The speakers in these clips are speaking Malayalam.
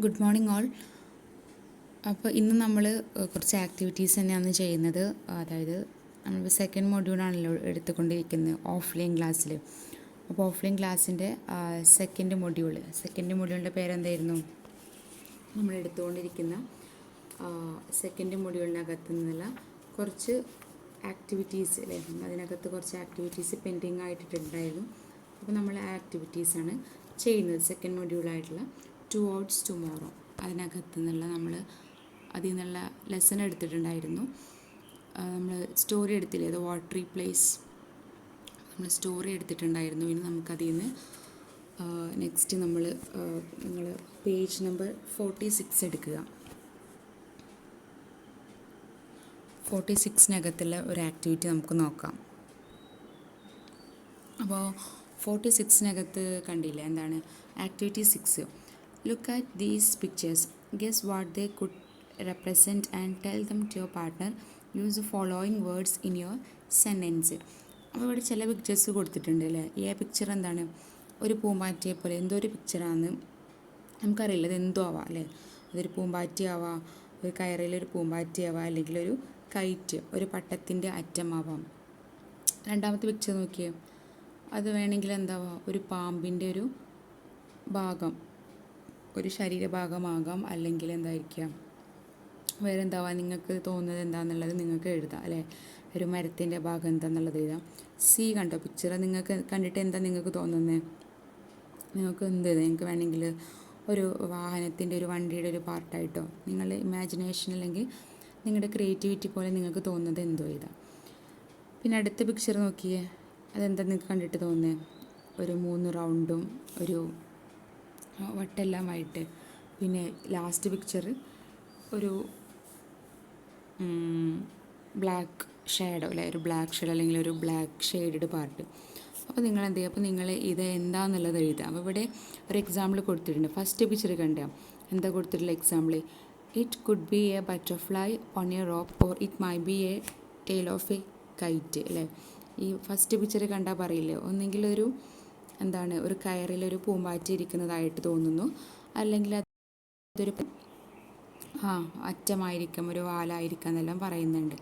Good morning all. അപ്പോൾ ഇന്ന് നമ്മൾ കുറച്ച് ആക്ടിവിറ്റീസ് തന്നെയാണ് ചെയ്യുന്നത്. അതായത് നമ്മൾ സെക്കൻഡ് മൊഡ്യൂളാണല്ലോ എടുത്തുകൊണ്ടിരിക്കുന്നത് ഓഫ്ലൈൻ ക്ലാസ്സിൽ. അപ്പോൾ ഓഫ്ലൈൻ ക്ലാസ്സിൻ്റെ സെക്കൻഡ് മൊഡ്യൂളിൻ്റെ പേരെന്തായിരുന്നു? നമ്മൾ എടുത്തുകൊണ്ടിരിക്കുന്ന സെക്കൻഡ് മൊഡ്യൂളിനകത്ത് നിന്നുള്ള കുറച്ച് ആക്ടിവിറ്റീസ് അല്ലേ, അതിനകത്ത് കുറച്ച് ആക്ടിവിറ്റീസ് പെൻഡിങ് ആയിട്ടുണ്ടായിരുന്നു. അപ്പോൾ നമ്മൾ ആ ആക്ടിവിറ്റീസാണ് ചെയ്യുന്നത്. സെക്കൻഡ് മൊഡ്യൂളായിട്ടുള്ള ടുവേർഡ്സ് ടുമോറോ അതിനകത്ത് നിന്നുള്ള നമ്മൾ അതിൽ നിന്നുള്ള ലെസൺ എടുത്തിട്ടുണ്ടായിരുന്നു. നമ്മൾ സ്റ്റോറി എടുത്തില്ലേ, അത് വാട്ടറി പ്ലേസ്, നമ്മൾ സ്റ്റോറി എടുത്തിട്ടുണ്ടായിരുന്നു. ഇനി നമുക്കതിൽ നിന്ന് നെക്സ്റ്റ് നിങ്ങൾ പേജ് നമ്പർ 46 എടുക്കുക. 46-നകത്തുള്ള ഒരു ആക്ടിവിറ്റി നമുക്ക് നോക്കാം. അപ്പോൾ 46-നകത്ത് കണ്ടില്ലേ, എന്താണ് activity 6. Look at these pictures. Guess what they could represent and tell them to your partner. Use the following words in your sentence. അപ്പോൾ ഇവിടെ ചില പിക്ചേഴ്സ് കൊടുത്തിട്ടുണ്ട് അല്ലേ. ഈ പിക്ചർ എന്താണ്? ഒരു പൂമ്പാറ്റയെ പോലെ എന്തോ ഒരു പിക്ചറാണ്. നമുക്കറിയില്ല അത് എന്തോ ആവാം അല്ലേ. അതൊരു പൂമ്പാറ്റയാവാം, ഒരു കയറിലൊരു പൂമ്പാറ്റയാവാം, അല്ലെങ്കിൽ ഒരു കൈറ്റ്, ഒരു പട്ടത്തിൻ്റെ അറ്റമാവാം. രണ്ടാമത്തെ പിക്ചർ നോക്കിയേ, അത് വേണമെങ്കിൽ എന്താവാം, ഒരു പാമ്പിൻ്റെ ഒരു ഭാഗം, ഒരു ശരീരഭാഗമാകാം, അല്ലെങ്കിൽ എന്തായിരിക്കാം വേറെ എന്താവാം. നിങ്ങൾക്ക് തോന്നുന്നത് എന്താണെന്നുള്ളത് നിങ്ങൾക്ക് എഴുതാം അല്ലേ. ഒരു മരത്തിൻ്റെ ഭാഗം എന്താണെന്നുള്ളത് എഴുതാം. സി കണ്ടോ പിക്ചർ, നിങ്ങൾക്ക് കണ്ടിട്ട് എന്താ നിങ്ങൾക്ക് തോന്നുന്നത്? നിങ്ങൾക്ക് വേണമെങ്കിൽ ഒരു വാഹനത്തിൻ്റെ, ഒരു വണ്ടിയുടെ ഒരു പാർട്ടായിട്ടോ, നിങ്ങളുടെ ഇമാജിനേഷൻ അല്ലെങ്കിൽ നിങ്ങളുടെ ക്രിയേറ്റിവിറ്റി പോലെ നിങ്ങൾക്ക് തോന്നുന്നത് എന്തോ എഴുതാം. പിന്നെ അടുത്ത പിക്ചർ നോക്കിയേ, അതെന്താ നിങ്ങൾക്ക് കണ്ടിട്ട് തോന്നുന്നത്? ഒരു 3 റൗണ്ടും ഒരു വട്ടെല്ലാമായിട്ട്. പിന്നെ ലാസ്റ്റ് പിക്ചർ ഒരു ബ്ലാക്ക് ഷെയ്ഡോ അല്ലെ, ഒരു ബ്ലാക്ക് ഷെയ്ഡ് അല്ലെങ്കിൽ ഒരു ബ്ലാക്ക് ഷെയ്ഡഡ് പാർട്ട്. അപ്പോൾ നിങ്ങൾ എന്ത് ചെയ്യുക, അപ്പോൾ നിങ്ങൾ ഇത് എന്താണെന്നുള്ളത് എഴുതുക. അപ്പോൾ ഇവിടെ ഒരു എക്സാമ്പിൾ കൊടുത്തിട്ടുണ്ട്. ഫസ്റ്റ് പിക്ചർ കണ്ടാൽ എന്താ കൊടുത്തിട്ടുള്ള example? It could be a butterfly on a rope or it may B A tail of a KITE അല്ലേ. ഈ ഫസ്റ്റ് പിക്ചർ കണ്ടാൽ പറയില്ലേ, ഒന്നെങ്കിൽ ഒരു എന്താണ്, ഒരു കയറിലൊരു പൂമ്പാറ്റ ഇരിക്കുന്നതായിട്ട് തോന്നുന്നു, അല്ലെങ്കിൽ അതൊരു അറ്റമായിരിക്കാം, ഒരു വാലായിരിക്കാം എന്നെല്ലാം പറയുന്നുണ്ട്.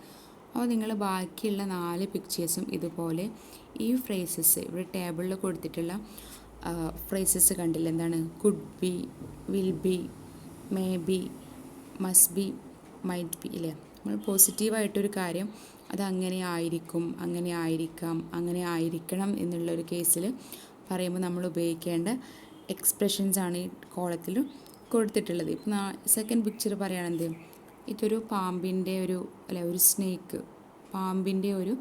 അപ്പോൾ നിങ്ങൾ ബാക്കിയുള്ള 4 പിക്ചേഴ്സും ഇതുപോലെ ഈ ഫ്രേസസ് ഇവിടെ ടേബിളിൽ കൊടുത്തിട്ടുള്ള ഫ്രേസസ് കണ്ടില്ല, എന്താണ്? Could be, will be, may be, must be, might B ഇല്ലേ. നമ്മൾ പോസിറ്റീവായിട്ടൊരു കാര്യം അത് അങ്ങനെ ആയിരിക്കും, അങ്ങനെ ആയിരിക്കാം, അങ്ങനെ ആയിരിക്കണം എന്നുള്ളൊരു കേസിൽ പറയുമ്പോൾ നമ്മൾ ഉപയോഗിക്കേണ്ട എക്സ്പ്രഷൻസാണ് ഈ കോളത്തിൽ കൊടുത്തിട്ടുള്ളത്. ഇപ്പം സെക്കൻഡ് പിക്ചർ പറയുകയാണെന്ത്, ഇതൊരു പാമ്പിൻ്റെ ഒരു സ്നേക്ക്, പാമ്പിൻ്റെ ഒരു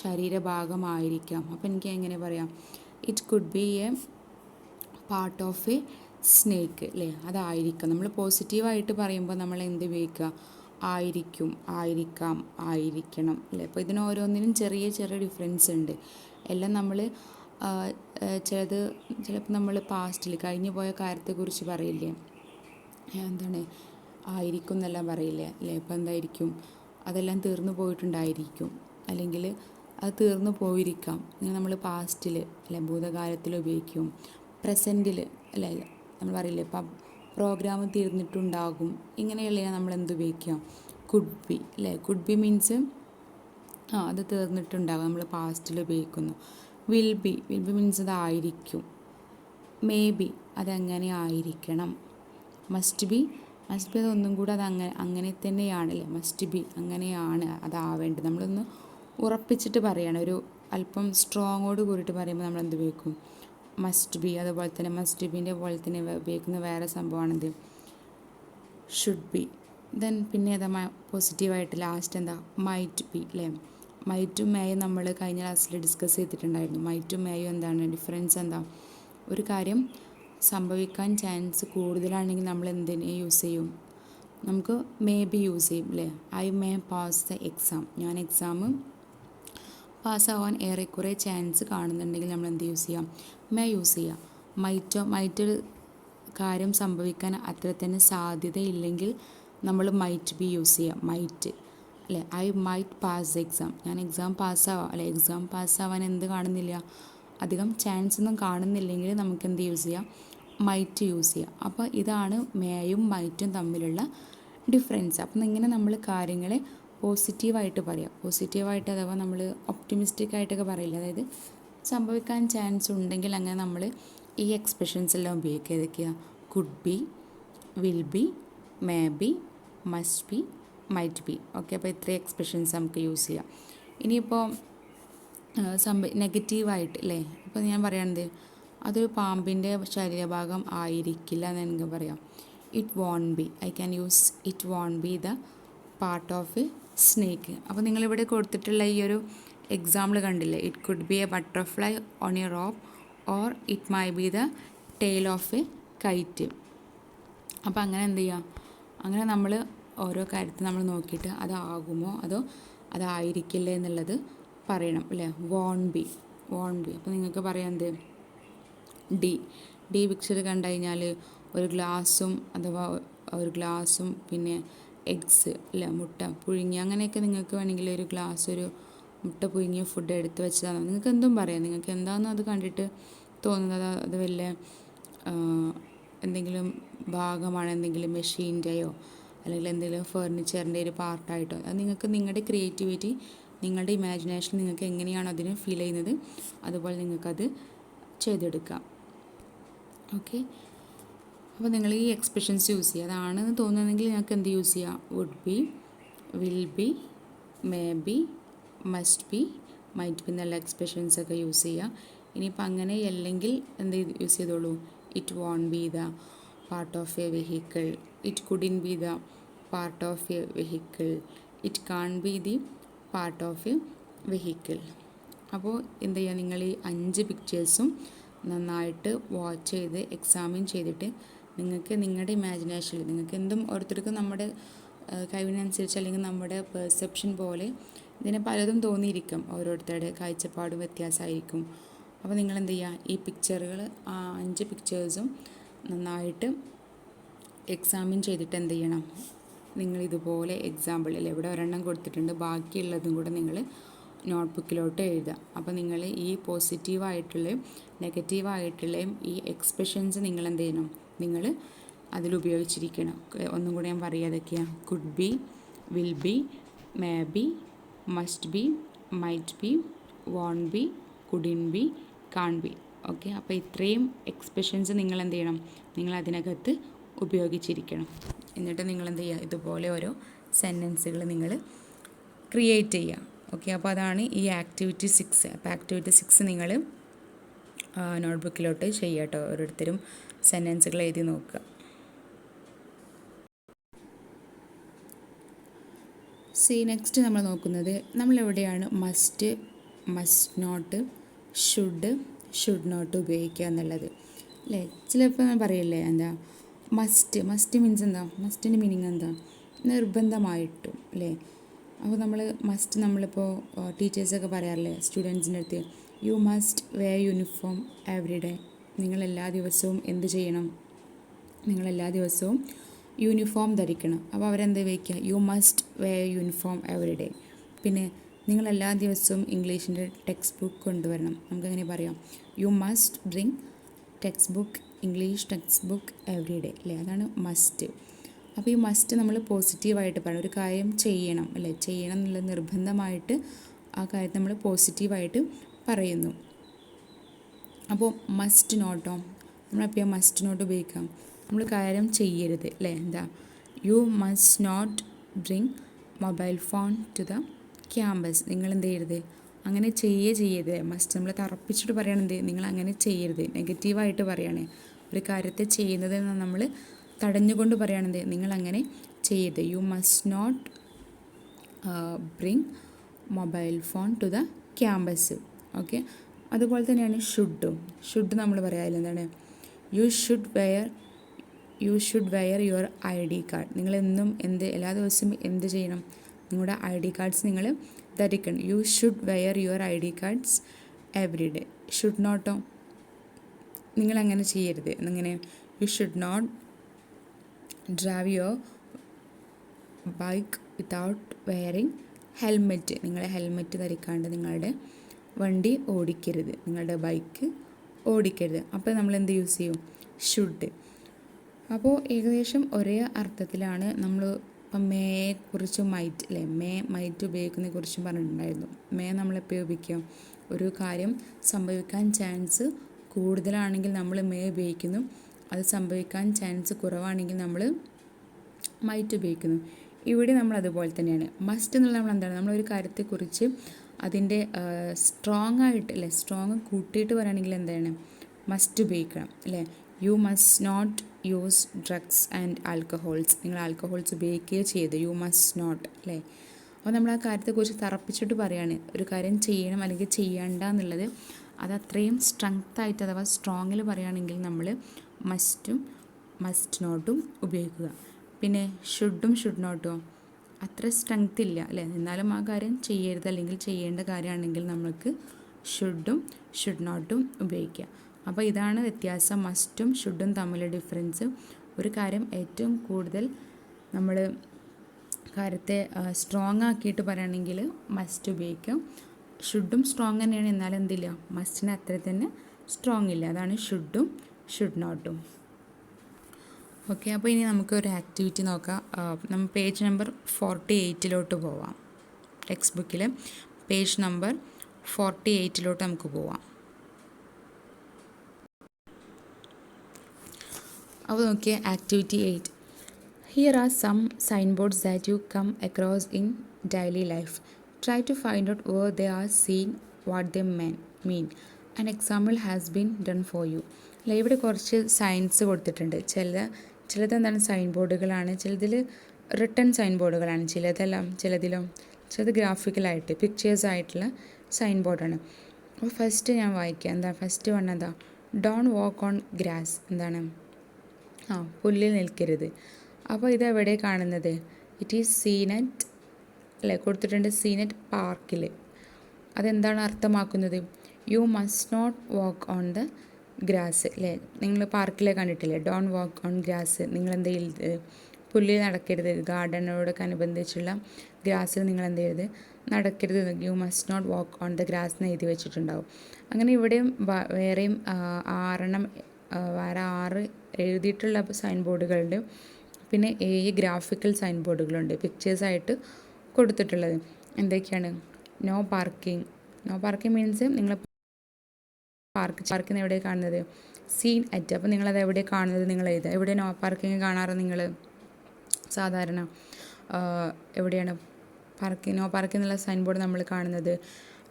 ശരീരഭാഗമായിരിക്കാം. അപ്പോൾ എനിക്ക് എങ്ങനെ പറയാം? It could be A part of a snake അല്ലേ, അതായിരിക്കാം. നമ്മൾ പോസിറ്റീവായിട്ട് പറയുമ്പോൾ നമ്മൾ എന്ത് ഉപയോഗിക്കുക? ആയിരിക്കും, ആയിരിക്കാം, ആയിരിക്കണം അല്ലേ. അപ്പോൾ ഇതിന് ഓരോന്നിനും ചെറിയ ചെറിയ ഡിഫറൻസ് ഉണ്ട്. എല്ലാം നമ്മൾ ചിലപ്പോൾ നമ്മൾ പാസ്റ്റിൽ കഴിഞ്ഞു പോയ കാര്യത്തെക്കുറിച്ച് പറയില്ലേ, എന്താണ് ആയിരിക്കും എന്നെല്ലാം പറയില്ലേ അല്ലേ. ഇപ്പോൾ എന്തായിരിക്കും, അതെല്ലാം തീർന്നു പോയിട്ടുണ്ടായിരിക്കും, അല്ലെങ്കിൽ അത് തീർന്നു പോയിരിക്കാം. ഇങ്ങനെ നമ്മൾ പാസ്റ്റിൽ അല്ലെ, ഭൂതകാലത്തിൽ ഉപയോഗിക്കും. പ്രസൻറ്റിൽ അല്ലേ, നമ്മൾ പറയില്ലേ ഇപ്പം പ്രോഗ്രാം തീർന്നിട്ടുണ്ടാകും, ഇങ്ങനെയുള്ള നമ്മൾ എന്ത് ഉപയോഗിക്കാം? കുഡ് ബി അല്ലേ. കുഡ് ബി മീൻസ് അത് തീർന്നിട്ടുണ്ടാകും, നമ്മൾ പാസ്റ്റിൽ ഉപയോഗിക്കുന്നു. വിൽ ബി മീൻസ് അതായിരിക്കും. മേ ബി അതങ്ങനെ ആയിരിക്കണം. മസ്റ്റ് ബി അതൊന്നും കൂടെ അത് അങ്ങനെ തന്നെയാണല്ലേ. മസ്റ്റ് ബി അങ്ങനെയാണ് അതാവേണ്ടത്. നമ്മളൊന്ന് ഉറപ്പിച്ചിട്ട് പറയണം, ഒരു അല്പം സ്ട്രോങ്ങോട് കൂടിയിട്ട് പറയുമ്പോൾ നമ്മൾ എന്ത് ഉപയോഗിക്കും? Must be. അതുപോലെ തന്നെ മസ്റ്റ് ബീൻ്റെ പോലെ തന്നെ ഉപയോഗിക്കുന്ന വേറെ സംഭവമാണെന്ത്? Should be. ദെൻ പിന്നെ ഏതാ പോസിറ്റീവായിട്ട് ലാസ്റ്റ് എന്താ? മൈറ്റ് ബി അല്ലേ. മൈറ്റും മേയും നമ്മൾ കഴിഞ്ഞ ക്ലാസ്സിൽ ഡിസ്കസ് ചെയ്തിട്ടുണ്ടായിരുന്നു. മൈറ്റും മേയും എന്താണ് ഡിഫറൻസ്? എന്താ, ഒരു കാര്യം സംഭവിക്കാൻ ചാൻസ് കൂടുതലാണെങ്കിൽ നമ്മൾ എന്തിനെ യൂസ് ചെയ്യും? നമുക്ക് മേ ബി യൂസ് ചെയ്യും അല്ലേ. I may pass the exam, ഞാൻ എക്സാം പാസ്സാവാൻ ഏറെക്കുറെ ചാൻസ് കാണുന്നുണ്ടെങ്കിൽ നമ്മൾ എന്ത് യൂസ് ചെയ്യാം? മേ യൂസ് ചെയ്യാം. മൈറ്റ് കാര്യം സംഭവിക്കാൻ അത്ര തന്നെ സാധ്യതയില്ലെങ്കിൽ നമ്മൾ മൈറ്റ് ബി യൂസ് ചെയ്യാം. മൈറ്റ് അല്ലേ. I might pass the exam, ഞാൻ എക്സാം പാസ്സാവാം അല്ലെ. എക്സാം പാസ്സാവാൻ എന്ത് കാണുന്നില്ല, അധികം ചാൻസ് ഒന്നും കാണുന്നില്ലെങ്കിൽ നമുക്ക് എന്ത് യൂസ് ചെയ്യാം? മൈറ്റ് യൂസ് ചെയ്യുക. അപ്പോൾ ഇതാണ് മേയും മൈറ്റും തമ്മിലുള്ള ഡിഫറൻസ്. അപ്പം ഇങ്ങനെ നമ്മൾ കാര്യങ്ങളെ പോസിറ്റീവായിട്ട് പറയാം. പോസിറ്റീവായിട്ട് അഥവാ നമ്മൾ ഒപ്റ്റിമിസ്റ്റിക് ആയിട്ടൊക്കെ പറയില്ല, അതായത് സംഭവിക്കാൻ ചാൻസ് ഉണ്ടെങ്കിൽ അങ്ങനെ നമ്മൾ ഈ എക്സ്പ്രഷൻസ് എല്ലാം ഉപയോഗിക്കുക. ഏതൊക്കെയാണ്? Could be, will be, may be, must be, might B. Okay, അപ്പോൾ ഇത്രയും എക്സ്പ്രഷൻസ് നമുക്ക് യൂസ് ചെയ്യാം. ഇനിയിപ്പോൾ നെഗറ്റീവായിട്ട് അല്ലേ, ഇപ്പോൾ ഞാൻ പറയുന്നത് അതൊരു പാമ്പിൻ്റെ ശരീരഭാഗം ആയിരിക്കില്ല എന്ന് എനിക്ക് പറയാം. It won't be, I can use it won't be the part of a snake. അപ്പോൾ നിങ്ങളിവിടെ കൊടുത്തിട്ടുള്ള ഈ ഒരു എക്സാമ്പിൾ കണ്ടില്ലേ, it could be a butterfly on a rope or it may be the tail of a kite. അപ്പോൾ അങ്ങനെ എന്ത് ചെയ്യുക, അങ്ങനെ നമ്മൾ ഓരോ കാര്യത്തിൽ നമ്മൾ നോക്കിയിട്ട് അതാകുമോ അതോ അതായിരിക്കില്ലേ എന്നുള്ളത് പറയണം അല്ലേ. Won't be, won't be. അപ്പോൾ നിങ്ങൾക്ക് പറയാം എന്ത്, ഡി പിക്ചർ കണ്ടു കഴിഞ്ഞാൽ ഒരു ഗ്ലാസും അഥവാ ഒരു ഗ്ലാസും പിന്നെ എഗ്സ് അല്ല, മുട്ട പുഴുങ്ങി, അങ്ങനെയൊക്കെ നിങ്ങൾക്ക് വേണമെങ്കിൽ ഒരു ഗ്ലാസ് ഒരു മുട്ട പുഴുങ്ങിയ ഫുഡ് എടുത്ത് വെച്ചതാണ്. നിങ്ങൾക്ക് എന്തും പറയാം, നിങ്ങൾക്ക് എന്താണെന്ന് അത് കണ്ടിട്ട് തോന്നുന്നത് അത് വല്ല എന്തെങ്കിലും ഭാഗമാണ്, എന്തെങ്കിലും മെഷീൻ്റെയോ അല്ലെങ്കിൽ എന്തെങ്കിലും ഫർണിച്ചറിൻ്റെ ഒരു പാർട്ടായിട്ടോ, അത് നിങ്ങൾക്ക് നിങ്ങളുടെ ക്രിയേറ്റിവിറ്റി, നിങ്ങളുടെ ഇമാജിനേഷൻ നിങ്ങൾക്ക് എങ്ങനെയാണോ അതിന് ഫീൽ ചെയ്യുന്നത് അതുപോലെ നിങ്ങൾക്കത് ചെയ്തെടുക്കാം. ഓക്കെ, അപ്പോൾ നിങ്ങൾ ഈ എക്സ്പ്രഷൻസ് യൂസ് ചെയ്യുക. അതാണെന്ന് തോന്നുന്നതെങ്കിൽ നിങ്ങൾക്ക് എന്ത് യൂസ് ചെയ്യാം? Would be, will be, may be, must be, might be എന്നുള്ള എക്സ്പ്രഷൻസൊക്കെ യൂസ് ചെയ്യുക. ഇനിയിപ്പോൾ അങ്ങനെ അല്ലെങ്കിൽ എന്ത് യൂസ് ചെയ്തോളൂ? It won't be the part of a vehicle, it couldn't be the part of a vehicle, it can't be the part of a vehicle. അപ്പോൾ എന്ത് ചെയ്യുക, നിങ്ങൾ ഈ 5 പിക്ചേഴ്സും നന്നായിട്ട് വാച്ച് ചെയ്ത് എക്സാമിൻ ചെയ്തിട്ട് നിങ്ങൾക്ക് നിങ്ങളുടെ ഇമാജിനേഷനിൽ നിങ്ങൾക്ക് എന്തും ഓരോരുത്തർക്കും നമ്മുടെ കഴിവിനനുസരിച്ച് അല്ലെങ്കിൽ നമ്മുടെ പെർസെപ്ഷൻ പോലെ ഇതിനെ പലതും തോന്നിയിരിക്കും, ഓരോരുത്തരുടെ കാഴ്ചപ്പാടും വ്യത്യാസമായിരിക്കും. അപ്പോൾ നിങ്ങൾ എന്ത് ചെയ്യുക, ഈ പിക്ചറുകൾ 5 പിക്ചേഴ്സും നന്നായിട്ട് എക്സാമിൻ ചെയ്തിട്ട് എന്ത് ചെയ്യണം, നിങ്ങൾ ഇതുപോലെ എക്സാമ്പിളിൽ ഇവിടെ ഒരെണ്ണം കൊടുത്തിട്ടുണ്ട്, ബാക്കിയുള്ളതും കൂടെ നിങ്ങൾ നോട്ട്ബുക്കിലോട്ട് എഴുതുക. അപ്പോൾ നിങ്ങൾ ഈ പോസിറ്റീവായിട്ടുള്ളതും നെഗറ്റീവായിട്ടുള്ളതും ഈ എക്സ്പ്രഷൻസ് നിങ്ങൾ എന്ത് ചെയ്യണം, നിങ്ങൾ അതിലുപയോഗിച്ചിരിക്കണം. ഒന്നും കൂടെ ഞാൻ പറയുക, അതൊക്കെയാണ് could be, will be, may be, must be, might be, won't be, couldn't be, can't be. Okay, അപ്പോൾ ഇത്രയും എക്സ്പ്രഷൻസ് നിങ്ങൾ എന്ത് ചെയ്യണം, നിങ്ങൾ അതിനകത്ത് ഉപയോഗിച്ചിരിക്കണം. എന്നിട്ട് നിങ്ങൾ എന്ത് ചെയ്യുക, ഇതുപോലെ ഓരോ സെൻറ്റൻസുകൾ നിങ്ങൾ ക്രിയേറ്റ് ചെയ്യുക. ഓക്കെ, അപ്പോൾ അതാണ് ഈ ആക്ടിവിറ്റി 6. അപ്പോൾ ആക്ടിവിറ്റി 6 നിങ്ങൾ നോട്ട്ബുക്കിലോട്ട് ചെയ്യുക കേട്ടോ. ഓരോരുത്തരും സെൻറ്റൻസുകൾ എഴുതി നോക്കുക. നെക്സ്റ്റ് നമ്മൾ നോക്കുന്നത്, നമ്മളെവിടെയാണ് must, must not, should not ഉപയോഗിക്കുക എന്നുള്ളത് അല്ലേ. ചിലപ്പോൾ ഞാൻ പറയില്ലേ, എന്താ മസ്റ്റ് മീൻസ് എന്താ, മസ്റ്റിൻ്റെ മീനിങ് എന്താ, നിർബന്ധമായിട്ടും അല്ലേ. അപ്പോൾ നമ്മൾ മസ്റ്റ്, നമ്മളിപ്പോൾ ടീച്ചേഴ്സൊക്കെ പറയാറില്ലേ സ്റ്റുഡൻസിൻ്റെ അടുത്ത്, you must wear uniform every day. നിങ്ങളെല്ലാ ദിവസവും എന്ത് ചെയ്യണം, നിങ്ങളെല്ലാ ദിവസവും യൂണിഫോം ധരിക്കണം. അപ്പോൾ അവരെന്ത് വയ്ക്കുക, you must wear uniform every day. പിന്നെ നിങ്ങളെല്ലാ ദിവസവും ഇംഗ്ലീഷിൻ്റെ ടെക്സ്റ്റ് ബുക്ക് കൊണ്ടുവരണം. നമുക്കങ്ങനെ പറയാം, you must bring text book, English text book every day അല്ലേ. അതാണ് മസ്റ്റ്. അപ്പോൾ ഈ മസ്റ്റ് നമ്മൾ പോസിറ്റീവായിട്ട് പറയണം, ഒരു കാര്യം ചെയ്യണം അല്ലേ, ചെയ്യണം എന്നുള്ള നിർബന്ധമായിട്ട് ആ കാര്യത്തെ നമ്മൾ പോസിറ്റീവായിട്ട് പറയുന്നു. അപ്പോൾ മസ്റ്റ് നോട്ടോ, നമ്മളെപ്പോഴും മസ്റ്റ് നോട്ട് ഉപയോഗിക്കാം. നമ്മൾ കാര്യം ചെയ്യരുത് അല്ലേ, എന്താ, you must not bring mobile phone to the campus. നിങ്ങൾ എന്ത് ചെയ്യരുത്, അങ്ങനെ ചെയ്യരുത്. മസ്റ്റ് നമ്മൾ തറപ്പിച്ചിട്ട് പറയണത്, നിങ്ങൾ അങ്ങനെ ചെയ്യരുത്. നെഗറ്റീവായിട്ട് പറയുകയാണ്, ഒരു കാര്യത്തെ ചെയ്യുന്നത് നമ്മൾ തടഞ്ഞുകൊണ്ട് പറയുകയാണെന്ത്, നിങ്ങൾ അങ്ങനെ ചെയ്യരുത്. You must not bring mobile phone to the campus. Okay, അതുപോലെ തന്നെയാണ് ഷുഡ് നമ്മൾ പറയാറില്ല, എന്താണ്, you should wear your ID card. നിങ്ങളെന്നും എല്ലാ ദിവസവും എന്ത് ചെയ്യണം, നിങ്ങളുടെ ID കാർഡ്സ് നിങ്ങൾ ധരിക്കണം. You should wear your ID cards every day. Should നോട്ടോ, നിങ്ങളങ്ങനെ ചെയ്യരുത്. അങ്ങനെ you should not drive your bike without wearing helmet. നിങ്ങൾ ഹെൽമെറ്റ് ധരിക്കാണ്ട് നിങ്ങളുടെ വണ്ടി ഓടിക്കരുത്, നിങ്ങളുടെ ബൈക്ക് ഓടിക്കരുത്. അപ്പോൾ നമ്മൾ എന്ത് യൂസ് ചെയ്യും, ഷുഡ്. അപ്പോൾ ഏകദേശം ഒരേ അർത്ഥത്തിലാണ് നമ്മൾ ഇപ്പം മേയെക്കുറിച്ച് മൈറ്റ് അല്ലേ, മൈറ്റ് ഉപയോഗിക്കുന്നതിനെ കുറിച്ചും പറഞ്ഞിട്ടുണ്ടായിരുന്നു. നമ്മളെപ്പോൾ ഉപയോഗിക്കാം, ഒരു കാര്യം സംഭവിക്കാൻ ചാൻസ് കൂടുതലാണെങ്കിൽ നമ്മൾ ഉപയോഗിക്കുന്നു, അത് സംഭവിക്കാൻ ചാൻസ് കുറവാണെങ്കിൽ നമ്മൾ മൈറ്റ് ഉപയോഗിക്കുന്നു. ഇവിടെ നമ്മൾ അതുപോലെ തന്നെയാണ്. മസ്റ്റ് എന്നുള്ള നമ്മൾ എന്താണ്, നമ്മളൊരു കാര്യത്തെക്കുറിച്ച് അതിൻ്റെ സ്ട്രോങ് ആയിട്ട് അല്ലേ, സ്ട്രോങ് കൂട്ടിയിട്ട് പറയുകയാണെങ്കിൽ എന്താണ്, മസ്റ്റ് ഉപയോഗിക്കണം അല്ലേ. You must not use drugs and alcohols, നിങ്ങൾ ആൽക്കഹോൾസ് ഉപയോഗിക്കുകയോ ചെയ്ത്, യു മസ്റ്റ് നോട്ട് അല്ലേ. അപ്പോൾ നമ്മൾ ആ കാര്യത്തെക്കുറിച്ച് തറപ്പിച്ചിട്ട് പറയാണ്, ഒരു കാര്യം ചെയ്യണം അല്ലെങ്കിൽ ചെയ്യണ്ട എന്നുള്ളത്. അത് അത്രയും സ്ട്രെങ്ത്തായിട്ട് അഥവാ സ്ട്രോങ്ങിൽ പറയുകയാണെങ്കിൽ നമ്മൾ മസ്റ്റും മസ്റ്റ് നോട്ടും ഉപയോഗിക്കുക. പിന്നെ ഷുഡും ഷുഡ് നോട്ടോ അത്ര സ്ട്രെങ്ത് ഇല്ല അല്ലേ, എന്നാലും ആ കാര്യം ചെയ്യരുത് അല്ലെങ്കിൽ ചെയ്യേണ്ട കാര്യമാണെങ്കിൽ നമ്മൾക്ക് ഷുഡും ഷുഡ് നോട്ടും ഉപയോഗിക്കുക. അപ്പോൾ ഇതാണ് വ്യത്യാസം, മസ്റ്റും ഷുഡും തമ്മിലുള്ള ഡിഫറൻസ്. ഒരു കാര്യം ഏറ്റവും കൂടുതൽ നമ്മൾ കാര്യത്തെ സ്ട്രോങ് ആക്കിയിട്ട് പറയുകയാണെങ്കിൽ മസ്റ്റ് ഉപയോഗിക്കും. ഷുഡും സ്ട്രോങ് തന്നെയാണ്, എന്നാലും എന്തില്ല, മസ്റ്റിന് അത്ര തന്നെ സ്ട്രോങ് ഇല്ല. അതാണ് ഷുഡും ഷുഡ് നോട്ടും. ഓക്കെ, അപ്പോൾ ഇനി നമുക്കൊരു ആക്ടിവിറ്റി നോക്കാം. നമ്മൾ പേജ് നമ്പർ 48 പോവാം. ടെക്സ്റ്റ് ബുക്കിൽ പേജ് നമ്പർ 48 നമുക്ക് പോവാം. അപ്പോൾ നോക്കിയ activity 8. Here are some signboards that you come across in daily life. Try to find out where they are seen, what they mean. An example has been done for you. ഇവിടെ കുറച്ച് സൈൻസ് കൊടുത്തിട്ടുണ്ട്. ചിലത് എന്താണ് സൈൻ ബോർഡുകളാണ്, ചിലതിൽ റിട്ടൺ സൈൻ ബോർഡുകളാണ്, ചിലത് ഗ്രാഫിക്കലായിട്ട് പിക്ചേഴ്സായിട്ടുള്ള സൈൻ ബോർഡാണ്. അപ്പോൾ ഫസ്റ്റ് ഞാൻ വായിക്കാം. എന്താ ഫസ്റ്റ് പറഞ്ഞതാ, ഡോണ്ട് വാക്ക് ഓൺ ഗ്രാസ്, എന്താണ്, പുല്ലിൽ നിൽക്കരുത്. അപ്പോൾ ഇതെവിടെ കാണുന്നത്, ഇറ്റ് ഈസ് സീൻ അറ്റ് അല്ലേ, കൊടുത്തിട്ടുണ്ട് സീൻ അറ്റ് പാർക്കിൽ. അതെന്താണ് അർത്ഥമാക്കുന്നത്, you must not walk on the grass അല്ലേ. നിങ്ങൾ പാർക്കിലെ കണ്ടിട്ടില്ലേ, ഡോൺ വാക്ക് ഓൺ ഗ്രാസ്, നിങ്ങൾ എന്ത് ചെയ്യരുത്, പുല്ലിൽ നടക്കരുത്, ഗാർഡനോടൊക്കെ അനുബന്ധിച്ചുള്ള ഗ്രാസിൽ നിങ്ങൾ എന്ത് ചെയ്യരുത്, നടക്കരുത്, you must not walk on the grass എന്ന് എഴുതി വെച്ചിട്ടുണ്ടാവും. അങ്ങനെ ഇവിടെയും വേറെയും 6 എഴുതിയിട്ടുള്ള സൈൻ ബോർഡുകളുണ്ട്. പിന്നെ 7 ഗ്രാഫിക്കൽ സൈൻ ബോർഡുകളുണ്ട്, പിക്ചേഴ്സായിട്ട് കൊടുത്തിട്ടുള്ളത്. എന്തൊക്കെയാണ്, നോ പാർക്കിംഗ് മീൻസ് നിങ്ങൾ പാർക്കിന് എവിടെ കാണുന്നത്, സീൻ അറ്റ്. അപ്പോൾ നിങ്ങളത് എവിടെ കാണുന്നത് നിങ്ങൾ എഴുതുക. എവിടെ നോ പാർക്കിംഗ് കാണാറ് നിങ്ങൾ സാധാരണ, എവിടെയാണ് നോ പാർക്കിംഗ് എന്നുള്ള സൈൻ ബോർഡ് നമ്മൾ കാണുന്നത്,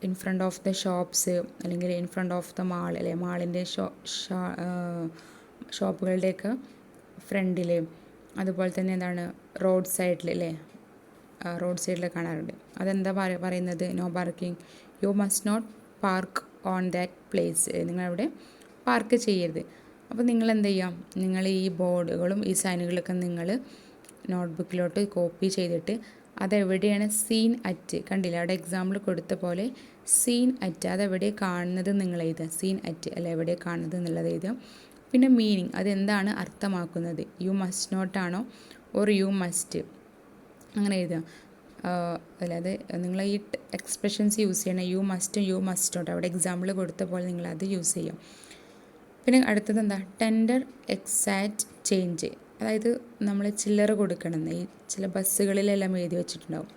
in front of the shops അല്ലെങ്കിൽ in front of the mall അല്ലേ, മാളിൻ്റെ ഷോപ്പുകളുടെയൊക്കെ ഫ്രണ്ടിൽ, അതുപോലെ തന്നെ എന്താണ് റോഡ് സൈഡിൽ അല്ലേ, റോഡ് സൈഡിൽ കാണാറുണ്ട്. അതെന്താ പറയുന്നത്, no parking, you must not park on that place, നിങ്ങളവിടെ പാർക്ക് ചെയ്യരുത്. അപ്പോൾ നിങ്ങൾ എന്ത് ചെയ്യാം, നിങ്ങൾ ഈ ബോർഡുകളും ഈ സൈനുകളൊക്കെ നിങ്ങൾ നോട്ട്ബുക്കിലോട്ട് കോപ്പി ചെയ്തിട്ട് അതെവിടെയാണ് സീൻ അറ്റ്, കണ്ടില്ല അവിടെ എക്സാമ്പിൾ കൊടുത്ത പോലെ സീൻ അറ്റ്, അതെവിടെ കാണുന്നത് നിങ്ങൾ എഴുതുക, സീൻ അറ്റ് അല്ല എവിടെ കാണുന്നത് എന്നുള്ളത് എഴുതുക. പിന്നെ മീനിങ്, അതെന്താണ് അർത്ഥമാക്കുന്നത്, യു മസ്റ്റ് നോട്ടാണോ ഓർ യു മസ്റ്റ്, അങ്ങനെ എഴുതുക. അല്ലാതെ നിങ്ങൾ ഈ എക്സ്പ്രഷൻസ് യൂസ് ചെയ്യണം, യു മസ്റ്റും യു മസ്റ്റ് നോട്ട്, അവിടെ എക്സാമ്പിൾ കൊടുത്ത പോലെ നിങ്ങളത് യൂസ് ചെയ്യാം. പിന്നെ അടുത്തത് എന്താ, ടെൻഡർ എക്സാക്റ്റ് ചേഞ്ച്, അതായത് നമ്മൾ ചില്ലറ കൊടുക്കണം. ഈ ചില ബസ്സുകളിലെല്ലാം എഴുതി വെച്ചിട്ടുണ്ടാവും,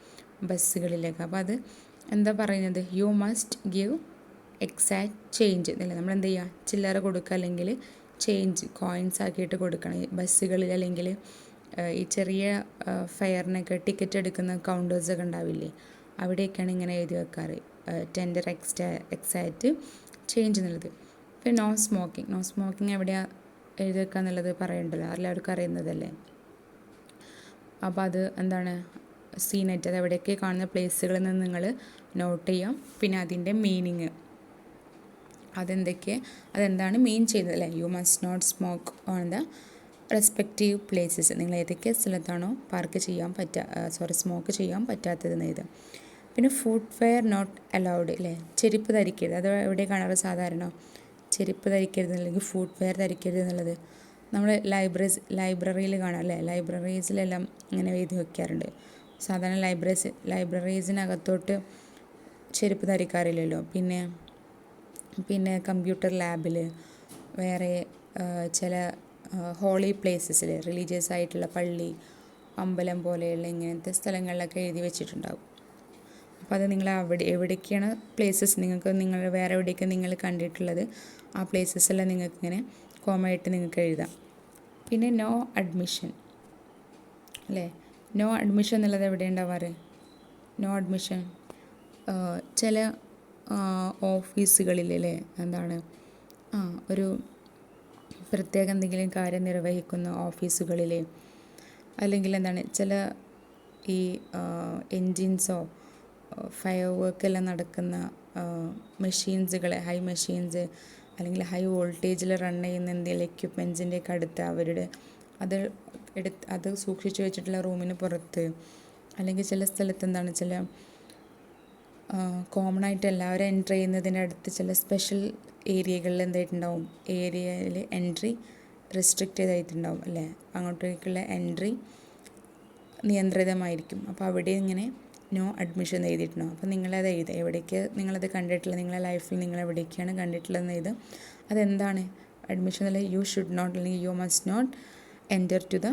ബസ്സുകളിലേക്ക്. അപ്പോൾ അത് എന്താ പറയുന്നത്, you must give exact change അല്ലേ, നമ്മൾ എന്ത് ചെയ്യുക, ചില്ലറ കൊടുക്കുക അല്ലെങ്കിൽ ചേഞ്ച് കോയിൻസ് ആക്കിയിട്ട് കൊടുക്കണം. ഈ ബസ്സുകളിൽ അല്ലെങ്കിൽ ഈ ചെറിയ ഫെയറിനൊക്കെ ടിക്കറ്റ് എടുക്കുന്ന കൗണ്ടേഴ്സൊക്കെ ഉണ്ടാവില്ലേ, അവിടെയൊക്കെയാണ് ഇങ്ങനെ എഴുതി വെക്കാറ്, ടെൻഡർ എക്സാക്റ്റ് ചേഞ്ച് എന്നുള്ളത്. പിന്നെ നോ സ്മോക്കിംഗ് എവിടെയാണ് എഴുതി വെക്കുക എന്നുള്ളത് പറയണ്ടല്ലോ, എല്ലാവർക്കും അറിയുന്നതല്ലേ. അപ്പോൾ അത് എന്താണ്, സീനറ്റ്, അത് എവിടെയൊക്കെ കാണുന്ന പ്ലേസുകളിൽ നിന്ന് നിങ്ങൾ നോട്ട് ചെയ്യാം. പിന്നെ അതിൻ്റെ മീനിങ് അതെന്താണ് മീൻ ചെയ്യുന്നത് അല്ലേ, you must not smoke on the respective places, നിങ്ങൾ ഏതൊക്കെ സ്ഥലത്താണോ സ്മോക്ക് ചെയ്യാൻ പറ്റാത്തതെന്ന് എഴുതാം. പിന്നെ ഫുഡ് വെയർ നോട്ട് അലൗഡ് അല്ലേ, ചെരുപ്പ് ധരിക്കരുത്, അത് എവിടെ കാണാറ് സാധാരണ, ചെരുപ്പ് ധരിക്കരുത് അല്ലെങ്കിൽ ഫുഡ് വെയർ ധരിക്കരുത് എന്നുള്ളത് നമ്മൾ ലൈബ്രറിയിൽ കാണാം അല്ലേ, ലൈബ്രറീസിലെല്ലാം ഇങ്ങനെ എഴുതി വയ്ക്കാറുണ്ട്. സാധാരണ ലൈബ്രറീസിനകത്തോട്ട് ചെരുപ്പ് ധരിക്കാറില്ലല്ലോ. പിന്നെ കമ്പ്യൂട്ടർ ലാബിൽ, വേറെ ചില ഹോളി പ്ലേസസിൽ റിലീജിയസ് ആയിട്ടുള്ള പള്ളി, അമ്പലം പോലെയുള്ള ഇങ്ങനത്തെ സ്ഥലങ്ങളിലൊക്കെ എഴുതി വെച്ചിട്ടുണ്ടാകും. അപ്പോൾ അത് നിങ്ങൾ എവിടേക്കാണ് പ്ലേസസ് നിങ്ങൾ വേറെ എവിടേക്ക് നിങ്ങൾ കണ്ടിട്ടുള്ളത്, ആ പ്ലേസസ് എല്ലാം നിങ്ങൾക്ക് ഇങ്ങനെ കോമായിട്ട് നിങ്ങൾക്ക് എഴുതാം. പിന്നെ നോ അഡ്മിഷൻ അല്ലേ, നോ അഡ്മിഷൻ എന്നുള്ളത് എവിടെ ഉണ്ടാവാറ്? നോ അഡ്മിഷൻ ചില ഓഫീസുകളിൽ അല്ലേ, എന്താണ് ഒരു പ്രത്യേക എന്തെങ്കിലും കാര്യം നിർവഹിക്കുന്ന ഓഫീസുകളിൽ, അല്ലെങ്കിൽ എന്താണ് ചില ഈ എൻജിൻസോ ഫയർ വർക്കെല്ലാം നടക്കുന്ന മെഷീൻസുകൾ, ഹൈ മെഷീൻസ് അല്ലെങ്കിൽ ഹൈ വോൾട്ടേജിൽ റൺ ചെയ്യുന്ന എന്തെങ്കിലും എക്യുപ്മെൻസിൻ്റെയൊക്കെ അടുത്ത് അവരുടെ അത് സൂക്ഷിച്ചു വെച്ചിട്ടുള്ള റൂമിന് പുറത്ത്, അല്ലെങ്കിൽ ചില സ്ഥലത്ത് എന്താണ് ചില കോമൺ ആയിട്ട് എല്ലാവരും എൻട്രി ചെയ്യുന്നതിൻ്റെ അടുത്ത് ചില സ്പെഷ്യൽ ഏരിയകളിൽ എന്തായിട്ടുണ്ടാവും, ഏരിയയിൽ എൻട്രി റെസ്ട്രിക്റ്റ് ചെയ്തായിട്ടുണ്ടാവും അല്ലേ, അങ്ങോട്ടേക്കുള്ള എൻട്രി നിയന്ത്രിതമായിരിക്കും. അപ്പോൾ അവിടെ ഇങ്ങനെ നോ അഡ്മിഷൻ എഴുതിയിട്ടുണ്ടാവും. അപ്പോൾ നിങ്ങളത് എഴുതുക, എവിടേക്ക് നിങ്ങളത് കണ്ടിട്ടുള്ളത്, നിങ്ങളുടെ ലൈഫിൽ നിങ്ങൾ എവിടേക്കാണ് കണ്ടിട്ടുള്ളതെന്ന് എഴുതുക. അതെന്താണ് അഡ്മിഷൻ അല്ല, യു ഷുഡ് നോട്ട് അല്ലെങ്കിൽ you must not enter to the